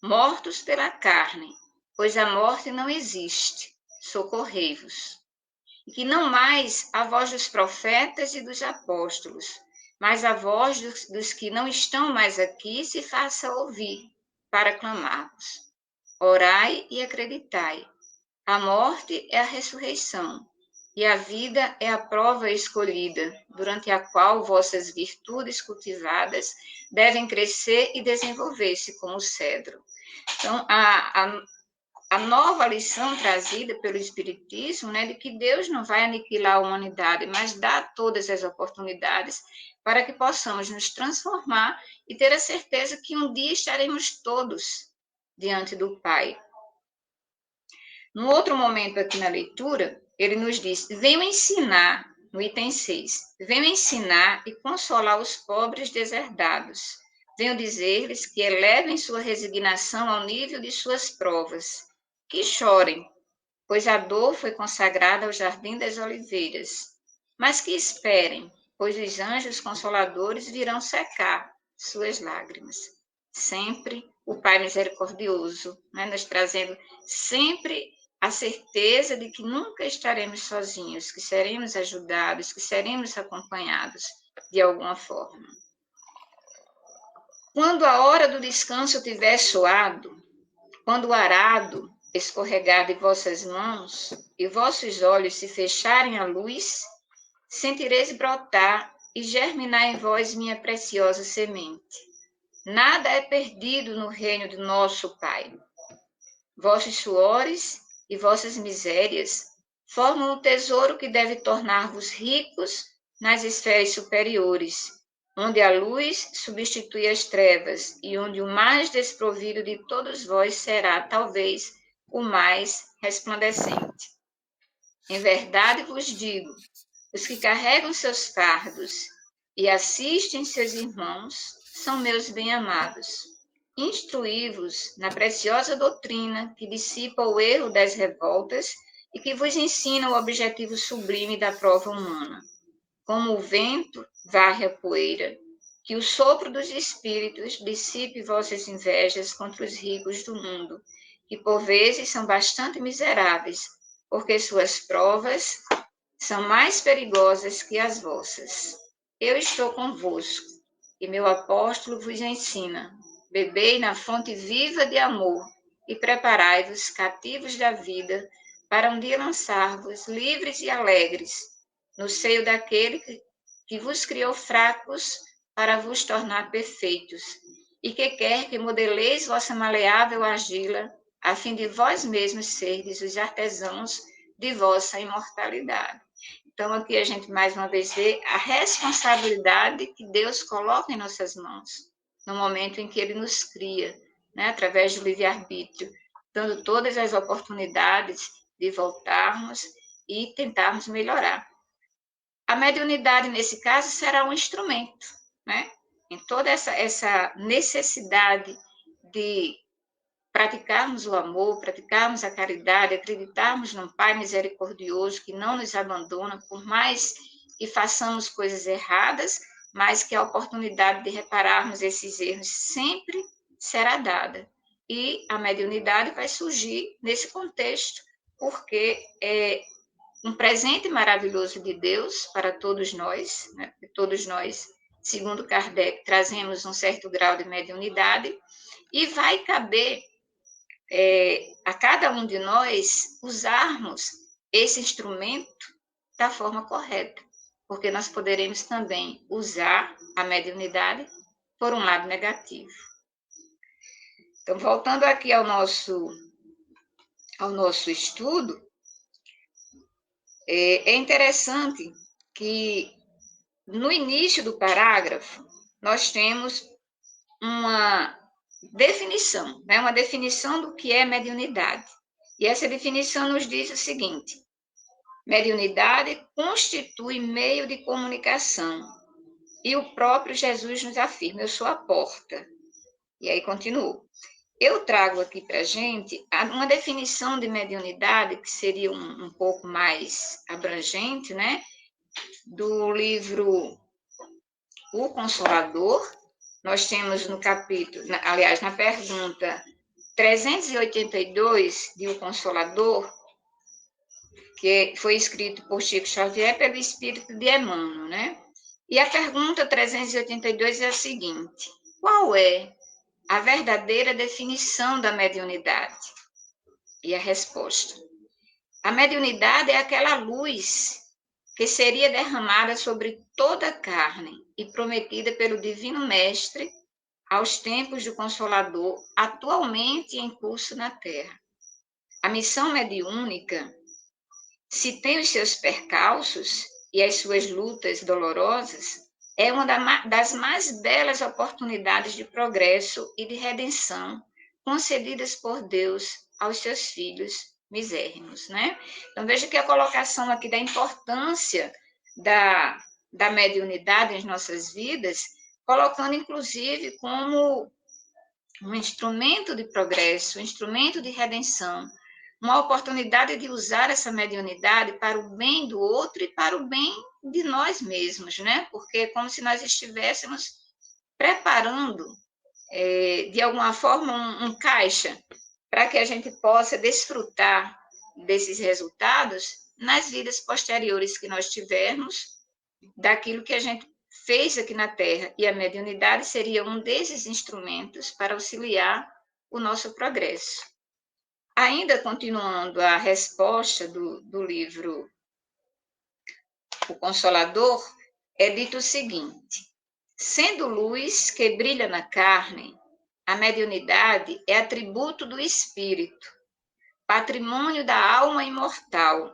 mortos pela carne, pois a morte não existe, socorrei-vos. E que não mais a voz dos profetas e dos apóstolos, mas a voz dos que não estão mais aqui se faça ouvir, para clamarmos. Orai e acreditai. A morte é a ressurreição, e a vida é a prova escolhida, durante a qual vossas virtudes cultivadas devem crescer e desenvolver-se como o cedro. Então, a nova lição trazida pelo Espiritismo, né, de que Deus não vai aniquilar a humanidade, mas dá todas as oportunidades para que possamos nos transformar e ter a certeza que um dia estaremos todos diante do Pai. No outro momento aqui na leitura, ele nos diz: venho ensinar, no item 6, venho ensinar e consolar os pobres deserdados. Venho dizer-lhes que elevem sua resignação ao nível de suas provas, que chorem, pois a dor foi consagrada ao jardim das oliveiras, mas que esperem, pois os anjos consoladores virão secar suas lágrimas. Sempre o Pai misericordioso, né, nos trazendo sempre a certeza de que nunca estaremos sozinhos, que seremos ajudados, que seremos acompanhados de alguma forma. Quando a hora do descanso tiver soado, quando o arado escorregar de vossas mãos e vossos olhos se fecharem à luz, sentireis brotar e germinar em vós minha preciosa semente. Nada é perdido no reino do nosso Pai. Vossos suores e vossas misérias formam um tesouro que deve tornar-vos ricos nas esferas superiores, onde a luz substitui as trevas e onde o mais desprovido de todos vós será, talvez, o mais resplandecente. Em verdade vos digo, os que carregam seus fardos e assistem seus irmãos são meus bem-amados. Instruí-vos na preciosa doutrina que dissipa o erro das revoltas e que vos ensina o objetivo sublime da prova humana. Como o vento varre a poeira, que o sopro dos espíritos dissipe vossas invejas contra os ricos do mundo, que por vezes são bastante miseráveis, porque suas provas são mais perigosas que as vossas. Eu estou convosco, e meu apóstolo vos ensina. Bebei na fonte viva de amor e preparai-vos cativos da vida para um dia lançar-vos livres e alegres no seio daquele que vos criou fracos para vos tornar perfeitos e que quer que modeleis vossa maleável argila a fim de vós mesmos serdes os artesãos de vossa imortalidade. Então, aqui a gente mais uma vez vê a responsabilidade que Deus coloca em nossas mãos, no momento em que Ele nos cria, né, através do livre-arbítrio, dando todas as oportunidades de voltarmos e tentarmos melhorar. A mediunidade, nesse caso, será um instrumento, né, em toda essa necessidade de praticarmos o amor, praticarmos a caridade, acreditarmos num Pai misericordioso que não nos abandona, por mais que façamos coisas erradas, mas que a oportunidade de repararmos esses erros sempre será dada. E a mediunidade vai surgir nesse contexto, porque é um presente maravilhoso de Deus para todos nós, né? Todos nós, segundo Kardec, trazemos um certo grau de mediunidade, e vai caber a cada um de nós usarmos esse instrumento da forma correta, porque nós poderemos também usar a mediunidade por um lado negativo. Então, voltando aqui ao nosso estudo, é interessante que no início do parágrafo nós temos uma definição, né? Uma definição do que é mediunidade. E essa definição nos diz o seguinte: mediunidade constitui meio de comunicação. E o próprio Jesus nos afirma: eu sou a porta. E aí continuou. Eu trago aqui para a gente uma definição de mediunidade que seria um pouco mais abrangente, né? Do livro O Consolador. Nós temos no capítulo, aliás, na pergunta 382 de O Consolador, que foi escrito por Chico Xavier pelo espírito de Emmanuel, né? E a pergunta 382 é a seguinte: qual é a verdadeira definição da mediunidade? E a resposta: a mediunidade é aquela luz que seria derramada sobre toda a carne e prometida pelo Divino Mestre aos tempos do Consolador, atualmente em curso na Terra. A missão mediúnica, se tem os seus percalços e as suas lutas dolorosas, é uma das mais belas oportunidades de progresso e de redenção concedidas por Deus aos seus filhos misérrimos, né? Então, veja que a colocação aqui da importância da mediunidade em nossas vidas, colocando, inclusive, como um instrumento de progresso, um instrumento de redenção, uma oportunidade de usar essa mediunidade para o bem do outro e para o bem de nós mesmos, né? Porque é como se nós estivéssemos preparando, de alguma forma, um caixa para que a gente possa desfrutar desses resultados nas vidas posteriores que nós tivermos, daquilo que a gente fez aqui na Terra. E a mediunidade seria um desses instrumentos para auxiliar o nosso progresso. Ainda continuando a resposta do livro O Consolador, é dito o seguinte: sendo luz que brilha na carne, a mediunidade é atributo do espírito, patrimônio da alma imortal,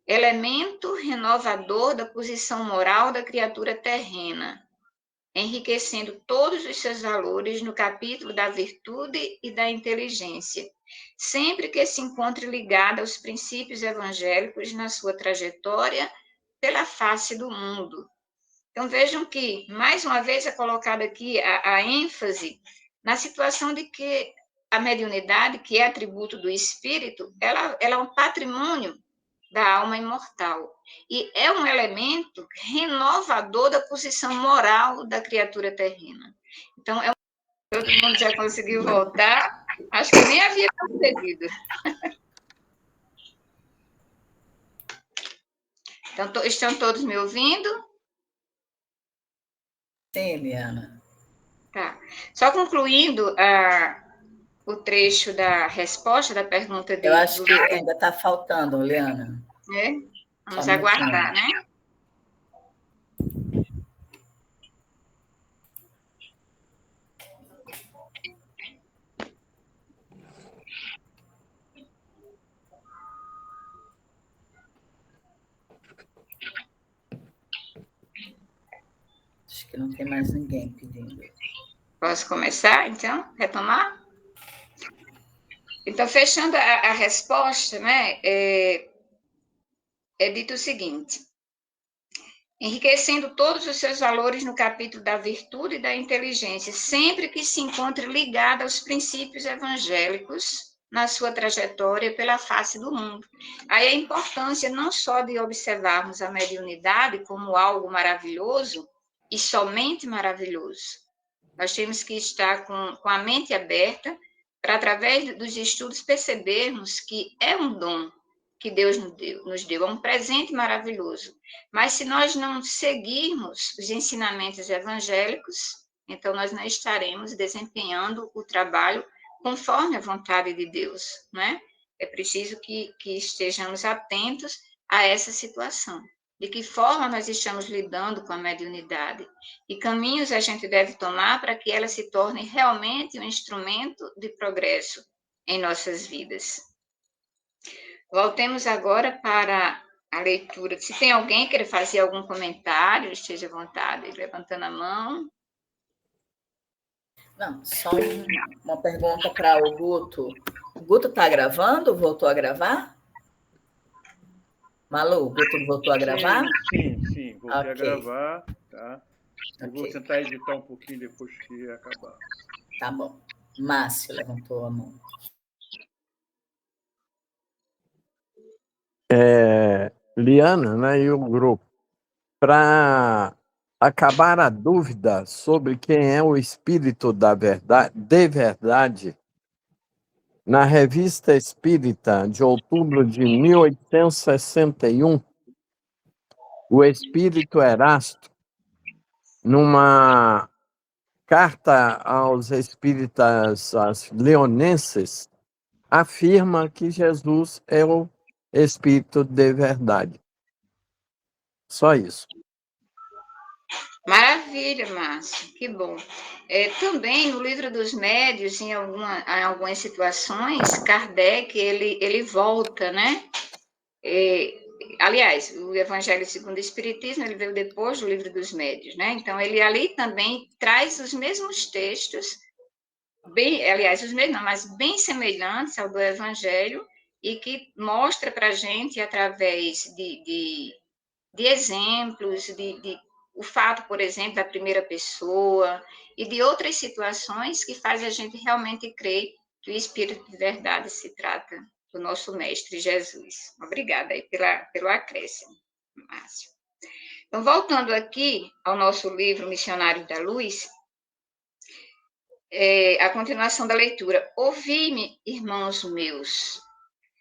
elemento renovador da posição moral da criatura terrena, enriquecendo todos os seus valores no capítulo da virtude e da inteligência, sempre que se encontre ligada aos princípios evangélicos na sua trajetória pela face do mundo. Então, vejam que, mais uma vez, é colocada aqui a ênfase na situação de que a mediunidade, que é atributo do espírito, ela é um patrimônio da alma imortal. E é um elemento renovador da posição moral da criatura terrena. Então, todo mundo já conseguiu voltar. Acho que nem havia percebido. Então, estão todos me ouvindo? Sim, Eliana. Tá. Só concluindo o trecho da resposta da pergunta Eu acho que ainda está faltando, Eliana. É? Vamos aguardar, né? Acho que não tem mais ninguém pedindo. Posso começar, então? Retomar? Então, fechando a resposta, né? É dito o seguinte: enriquecendo todos os seus valores no capítulo da virtude e da inteligência, sempre que se encontre ligada aos princípios evangélicos na sua trajetória pela face do mundo. Aí a importância não só de observarmos a mediunidade como algo maravilhoso e somente maravilhoso. Nós temos que estar com a mente aberta para, através dos estudos, percebermos que é um dom que Deus nos deu, é um presente maravilhoso. Mas se nós não seguirmos os ensinamentos evangélicos, então nós não estaremos desempenhando o trabalho conforme a vontade de Deus, né? É preciso que estejamos atentos a essa situação. De que forma nós estamos lidando com a mediunidade? E caminhos a gente deve tomar para que ela se torne realmente um instrumento de progresso em nossas vidas. Voltemos agora para a leitura. Se tem alguém que queira fazer algum comentário, esteja à vontade, levantando a mão. Não, só uma pergunta para o Guto. O Guto está gravando? Voltou a gravar? Malu, o Guto voltou a gravar? Sim, voltei a Ok. gravar, tá? E vou Ok. tentar editar um pouquinho depois que acabar. Tá bom. Márcio levantou a mão. Liana, né, e o grupo, para acabar a dúvida sobre quem é o Espírito da verdade, de verdade, na Revista Espírita de outubro de 1861, o Espírito Erasto, numa carta aos espíritas leonenses, afirma que Jesus é o Espírito de verdade. Só isso. Maravilha, Márcio, que bom. Também no livro dos médios, em algumas situações, Kardec, ele volta, né? Aliás, o Evangelho segundo o Espiritismo, ele veio depois do livro dos médios, né? Então, ele ali também traz os mesmos textos, os mesmos, não, mas bem semelhantes ao do Evangelho, e que mostra para a gente, através de exemplos, o fato, por exemplo, da primeira pessoa e de outras situações que fazem a gente realmente crer que o Espírito de verdade se trata do nosso Mestre Jesus. Obrigada aí pelo acréscimo, Márcio. Então, voltando aqui ao nosso livro Missionário da Luz, a continuação da leitura. Ouvi-me, irmãos meus,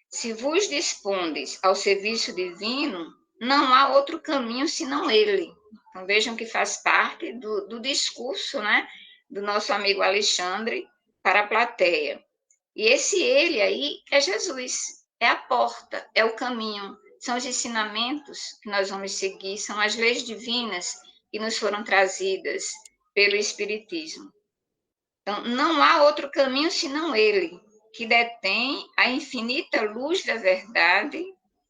se vos dispondes ao serviço divino, não há outro caminho senão ele. Então, vejam que faz parte do discurso, né, do nosso amigo Alexandre para a plateia. E esse ele aí é Jesus, é a porta, é o caminho, são os ensinamentos que nós vamos seguir, são as leis divinas que nos foram trazidas pelo Espiritismo. Então, não há outro caminho senão ele, que detém a infinita luz da verdade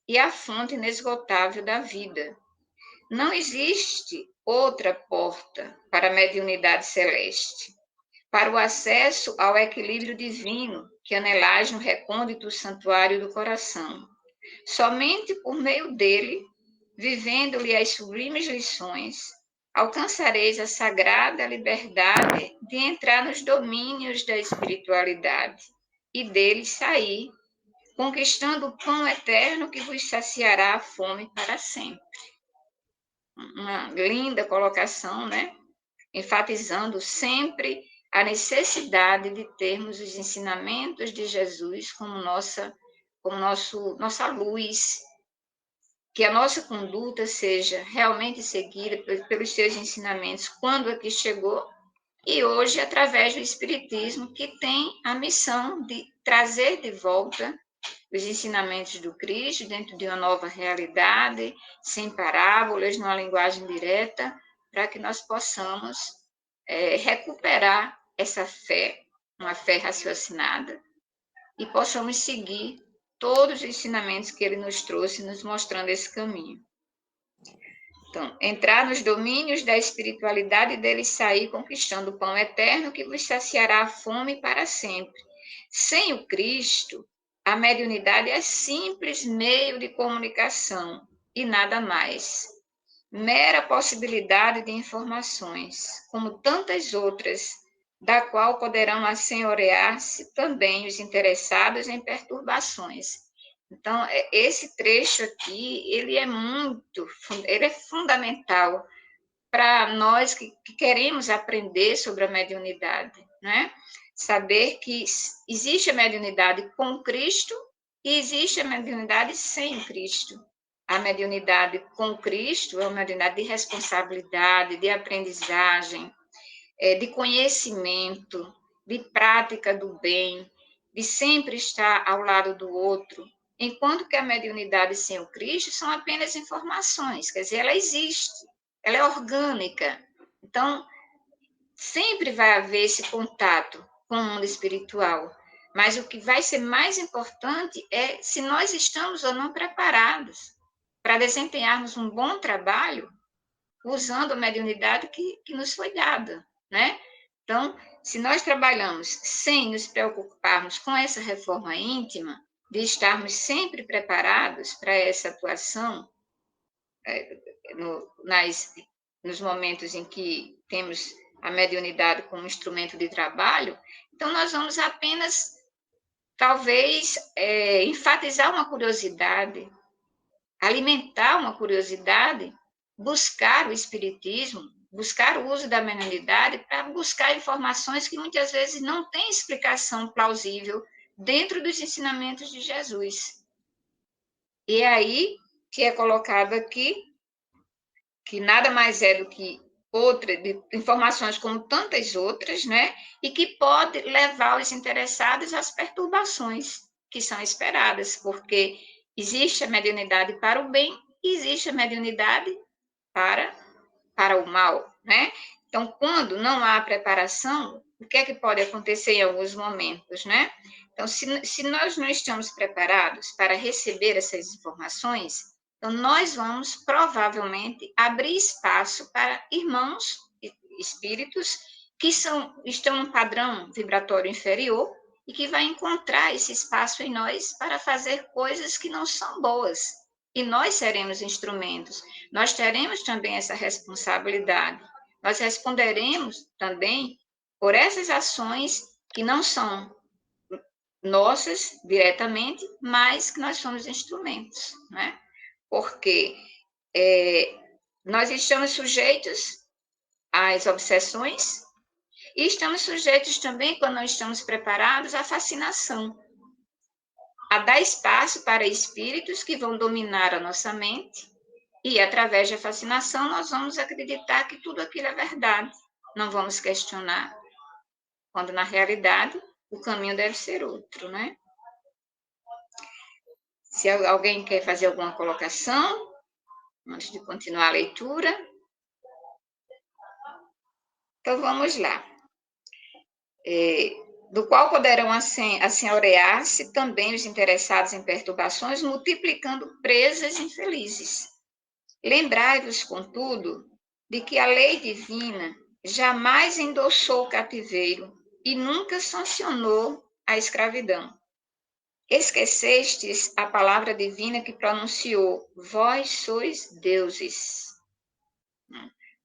e a fonte inesgotável da vida. Não existe outra porta para a mediunidade celeste, para o acesso ao equilíbrio divino que anelais no recôndito santuário do coração. Somente por meio dele, vivendo-lhe as sublimes lições, alcançareis a sagrada liberdade de entrar nos domínios da espiritualidade e deles sair, conquistando o pão eterno que vos saciará a fome para sempre. Uma linda colocação, né? Enfatizando sempre a necessidade de termos os ensinamentos de Jesus como nossa luz, que a nossa conduta seja realmente seguida pelos seus ensinamentos quando aqui chegou, e hoje através do Espiritismo, que tem a missão de trazer de volta os ensinamentos do Cristo dentro de uma nova realidade, sem parábolas, numa linguagem direta, para que nós possamos recuperar essa fé, uma fé raciocinada, e possamos seguir todos os ensinamentos que ele nos trouxe, nos mostrando esse caminho. Então, entrar nos domínios da espiritualidade e deles sair conquistando o pão eterno que vos saciará a fome para sempre. Sem o Cristo, a mediunidade é simples meio de comunicação e nada mais. Mera possibilidade de informações, como tantas outras, da qual poderão assenhorear-se também os interessados em perturbações. Então, esse trecho aqui, ele é fundamental para nós que queremos aprender sobre a mediunidade, né? Saber que existe a mediunidade com Cristo e existe a mediunidade sem Cristo. A mediunidade com Cristo é uma mediunidade de responsabilidade, de aprendizagem, de conhecimento, de prática do bem, de sempre estar ao lado do outro, enquanto que a mediunidade sem o Cristo são apenas informações, quer dizer, ela existe, ela é orgânica. Então, sempre vai haver esse contato com o mundo espiritual, mas o que vai ser mais importante é se nós estamos ou não preparados para desempenharmos um bom trabalho usando a mediunidade que nos foi dada, né? Então, se nós trabalhamos sem nos preocuparmos com essa reforma íntima, de estarmos sempre preparados para essa atuação, nos momentos em que temos a mediunidade como instrumento de trabalho, então nós vamos apenas, talvez, enfatizar uma curiosidade, alimentar uma curiosidade, buscar o espiritismo, buscar o uso da mediunidade para buscar informações que muitas vezes não têm explicação plausível dentro dos ensinamentos de Jesus. E é aí que é colocado aqui que nada mais é do que informações como tantas outras, né? E que pode levar os interessados às perturbações que são esperadas, porque existe a mediunidade para o bem e existe a mediunidade para o mal, né? Então, quando não há preparação, o que é que pode acontecer em alguns momentos, né? Então, se nós não estamos preparados para receber essas informações, então nós vamos provavelmente abrir espaço para irmãos espíritos que estão num padrão vibratório inferior e que vai encontrar esse espaço em nós para fazer coisas que não são boas. E nós seremos instrumentos, nós teremos também essa responsabilidade. Nós responderemos também por essas ações que não são nossas diretamente, mas que nós somos instrumentos, né? Porque nós estamos sujeitos às obsessões e estamos sujeitos também, quando não estamos preparados, à fascinação, a dar espaço para espíritos que vão dominar a nossa mente e, através da fascinação, nós vamos acreditar que tudo aquilo é verdade. Não vamos questionar, quando, na realidade, o caminho deve ser outro, né? Se alguém quer fazer alguma colocação, antes de continuar a leitura. Então, vamos lá. Do qual poderão assenhorear-se também os interessados em perturbações, multiplicando presas infelizes. Lembrai-vos, contudo, de que a lei divina jamais endossou o cativeiro e nunca sancionou a escravidão. Esquecestes a palavra divina que pronunciou: vós sois deuses.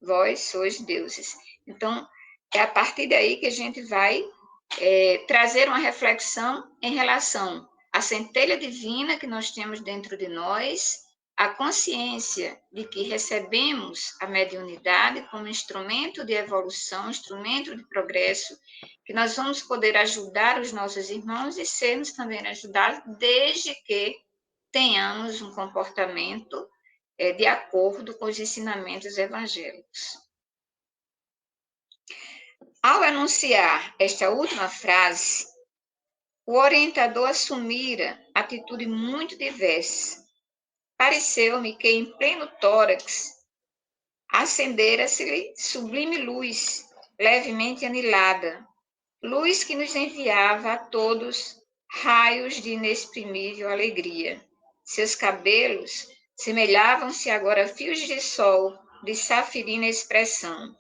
Vós sois deuses. Então, é a partir daí que a gente vai trazer uma reflexão em relação à centelha divina que nós temos dentro de nós, a consciência de que recebemos a mediunidade como instrumento de evolução, instrumento de progresso, que nós vamos poder ajudar os nossos irmãos e sermos também ajudados, desde que tenhamos um comportamento de acordo com os ensinamentos evangélicos. Ao anunciar esta última frase, o orientador assumira atitude muito diversa. Pareceu-me que em pleno tórax acendera-se-lhe sublime luz, levemente anilada, luz que nos enviava a todos raios de inexprimível alegria. Seus cabelos semelhavam-se agora a fios de sol de safirina expressão.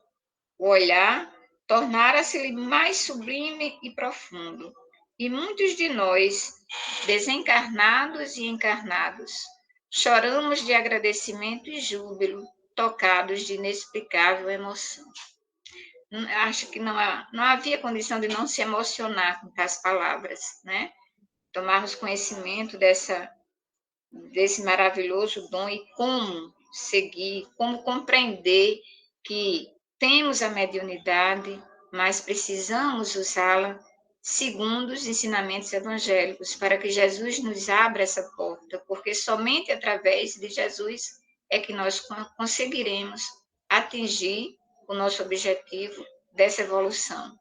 O olhar tornara-se-lhe mais sublime e profundo. E muitos de nós, desencarnados e encarnados, choramos de agradecimento e júbilo, tocados de inexplicável emoção. Acho que não havia condição de não se emocionar com as palavras, né? Tomarmos conhecimento desse maravilhoso dom e como seguir, como compreender que temos a mediunidade, mas precisamos usá-la segundo os ensinamentos evangélicos, para que Jesus nos abra essa porta, porque somente através de Jesus é que nós conseguiremos atingir o nosso objetivo dessa evolução,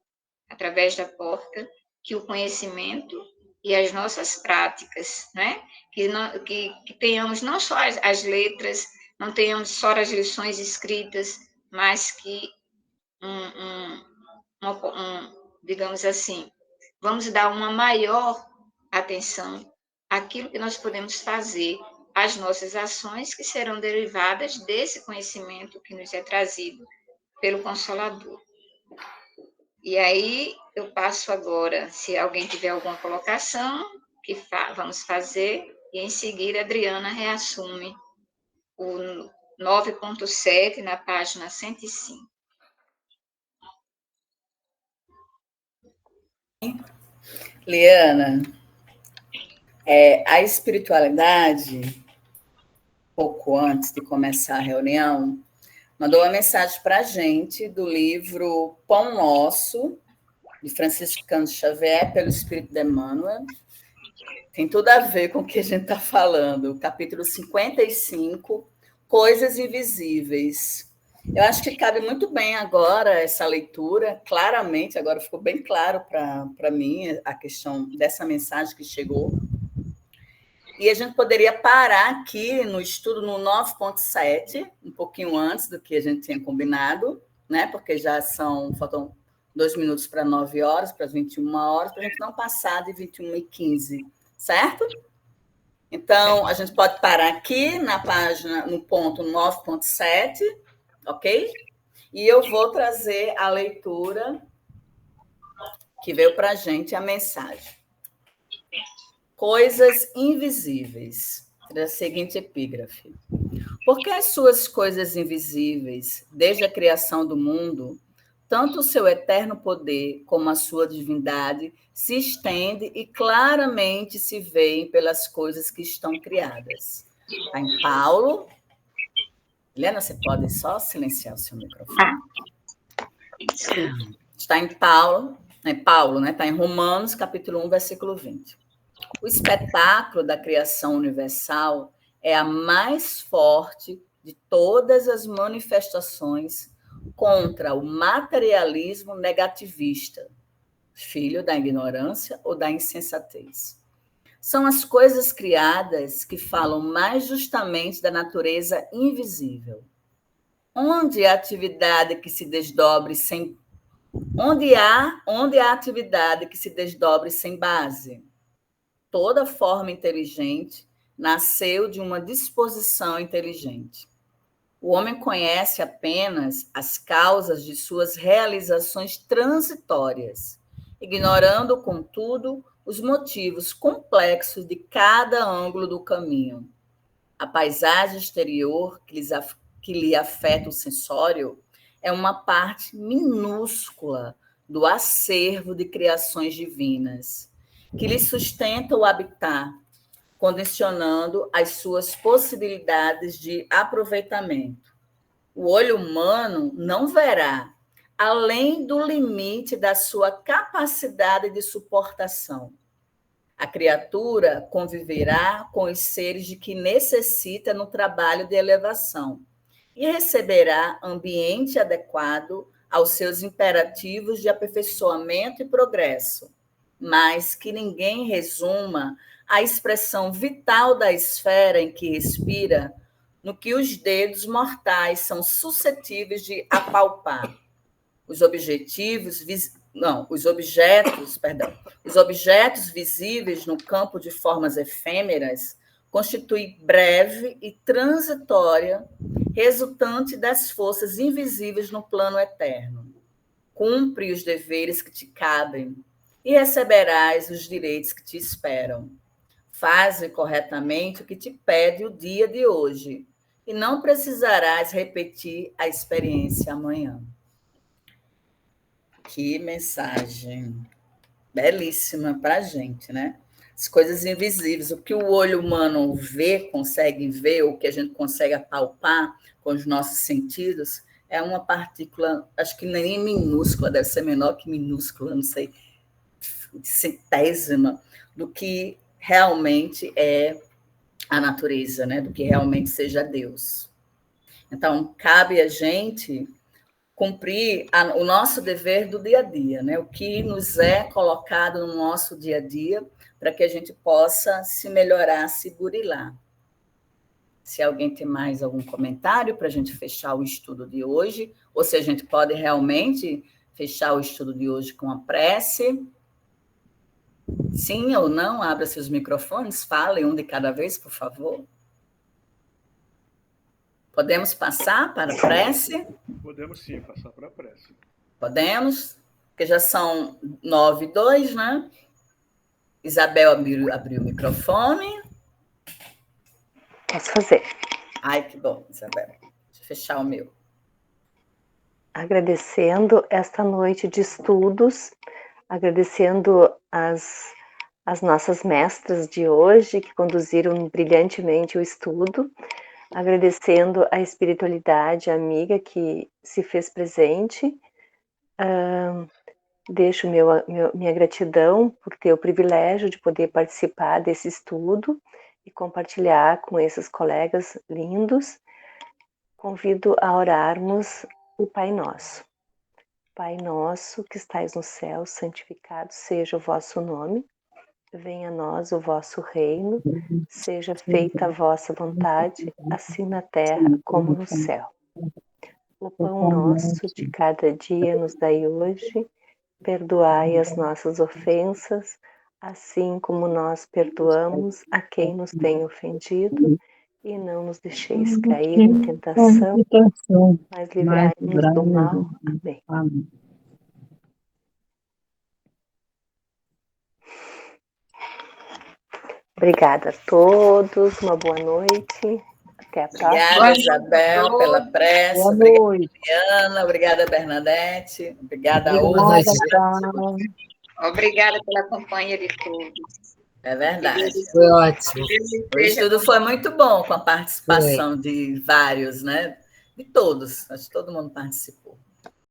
através da porta que o conhecimento e as nossas práticas, né? Que tenhamos não só as letras, não tenhamos só as lições escritas, mas que, digamos assim, vamos dar uma maior atenção àquilo que nós podemos fazer, às nossas ações que serão derivadas desse conhecimento que nos é trazido pelo Consolador. E aí eu passo agora, se alguém tiver alguma colocação, vamos fazer, e em seguida a Adriana reassume o 9.7 na página 105. Liana, a espiritualidade, pouco antes de começar a reunião, mandou uma mensagem para a gente do livro Pão Nosso, de Francisco Cândido Xavier, pelo Espírito de Emmanuel. Tem tudo a ver com o que a gente está falando. Capítulo 55, Coisas Invisíveis. Eu acho que cabe muito bem agora essa leitura, claramente, agora ficou bem claro para mim a questão dessa mensagem que chegou. E a gente poderia parar aqui no estudo no 9.7, um pouquinho antes do que a gente tinha combinado, né? Porque faltam 2 minutos para 9 horas, para as 21 horas, para a gente não passar de 21h15, certo? Então, a gente pode parar aqui na página, no ponto 9.7, ok? E eu vou trazer a leitura que veio para a gente, a mensagem. Coisas invisíveis, da seguinte epígrafe. Porque as suas coisas invisíveis, desde a criação do mundo, tanto o seu eterno poder como a sua divindade se estende e claramente se veem pelas coisas que estão criadas. Está em Paulo. Helena, você pode só silenciar o seu microfone? Está em Paulo, né? Está em Romanos, capítulo 1, versículo 20. O espetáculo da criação universal é a mais forte de todas as manifestações contra o materialismo negativista, filho da ignorância ou da insensatez. São as coisas criadas que falam mais justamente da natureza invisível. Onde há atividade que se desdobre sem... Onde há atividade que se desdobre sem base? Toda forma inteligente nasceu de uma disposição inteligente. O homem conhece apenas as causas de suas realizações transitórias, ignorando, contudo, os motivos complexos de cada ângulo do caminho. A paisagem exterior que lhe afeta o sensório é uma parte minúscula do acervo de criações divinas, que lhe sustenta o habitat, condicionando as suas possibilidades de aproveitamento. O olho humano não verá além do limite da sua capacidade de suportação. A criatura conviverá com os seres de que necessita no trabalho de elevação e receberá ambiente adequado aos seus imperativos de aperfeiçoamento e progresso, mas que ninguém resuma a expressão vital da esfera em que respira no que os dedos mortais são suscetíveis de apalpar. Os objetos visíveis no campo de formas efêmeras constituem breve e transitória resultante das forças invisíveis no plano eterno. Cumpre os deveres que te cabem e receberás os direitos que te esperam. Faze corretamente o que te pede o dia de hoje e não precisarás repetir a experiência amanhã. Que mensagem belíssima para a gente, né? As coisas invisíveis, o que o olho humano vê, consegue ver, o que a gente consegue apalpar com os nossos sentidos, é uma partícula, acho que nem minúscula, deve ser menor que minúscula, não sei, centésima, do que realmente é a natureza, né? Do que realmente seja Deus. Então, cabe a gente cumprir o nosso dever do dia a dia, né? O que nos é colocado no nosso dia a dia para que a gente possa se melhorar, se burilar. Se alguém tem mais algum comentário para a gente fechar o estudo de hoje, ou se a gente pode realmente fechar o estudo de hoje com a prece. Sim ou não? Abra seus microfones, falem um de cada vez, por favor. Podemos passar para a prece? Podemos sim passar para a prece. Podemos? porque já são 9:02, né? Isabel abriu o microfone. Posso fazer. Ai, que bom, Isabel. Deixa eu fechar o meu. Agradecendo esta noite de estudos, agradecendo as nossas mestras de hoje, que conduziram brilhantemente o estudo, agradecendo a espiritualidade amiga que se fez presente. Deixo minha gratidão por ter o privilégio de poder participar desse estudo e compartilhar com esses colegas lindos. Convido a orarmos o Pai Nosso. Pai nosso que estais no céu, santificado seja o vosso nome. Venha a nós o vosso reino. Seja feita a vossa vontade, assim na terra como no céu. O pão nosso de cada dia nos dai hoje. Perdoai as nossas ofensas, assim como nós perdoamos a quem nos tem ofendido. E não nos deixeis cair em tentação, mas livrai-nos do mal. Amém. Obrigada a todos, uma boa noite. Até a próxima. Obrigada, Isabel, pela prece. Boa Obrigada, noite. Mariana. Obrigada, Bernadette. Obrigada, Obrigada, Urso. Obrigada pela companhia de todos. É verdade. Foi ótimo. O estudo foi muito bom, com a participação de vários, né? De todos. Acho que todo mundo participou.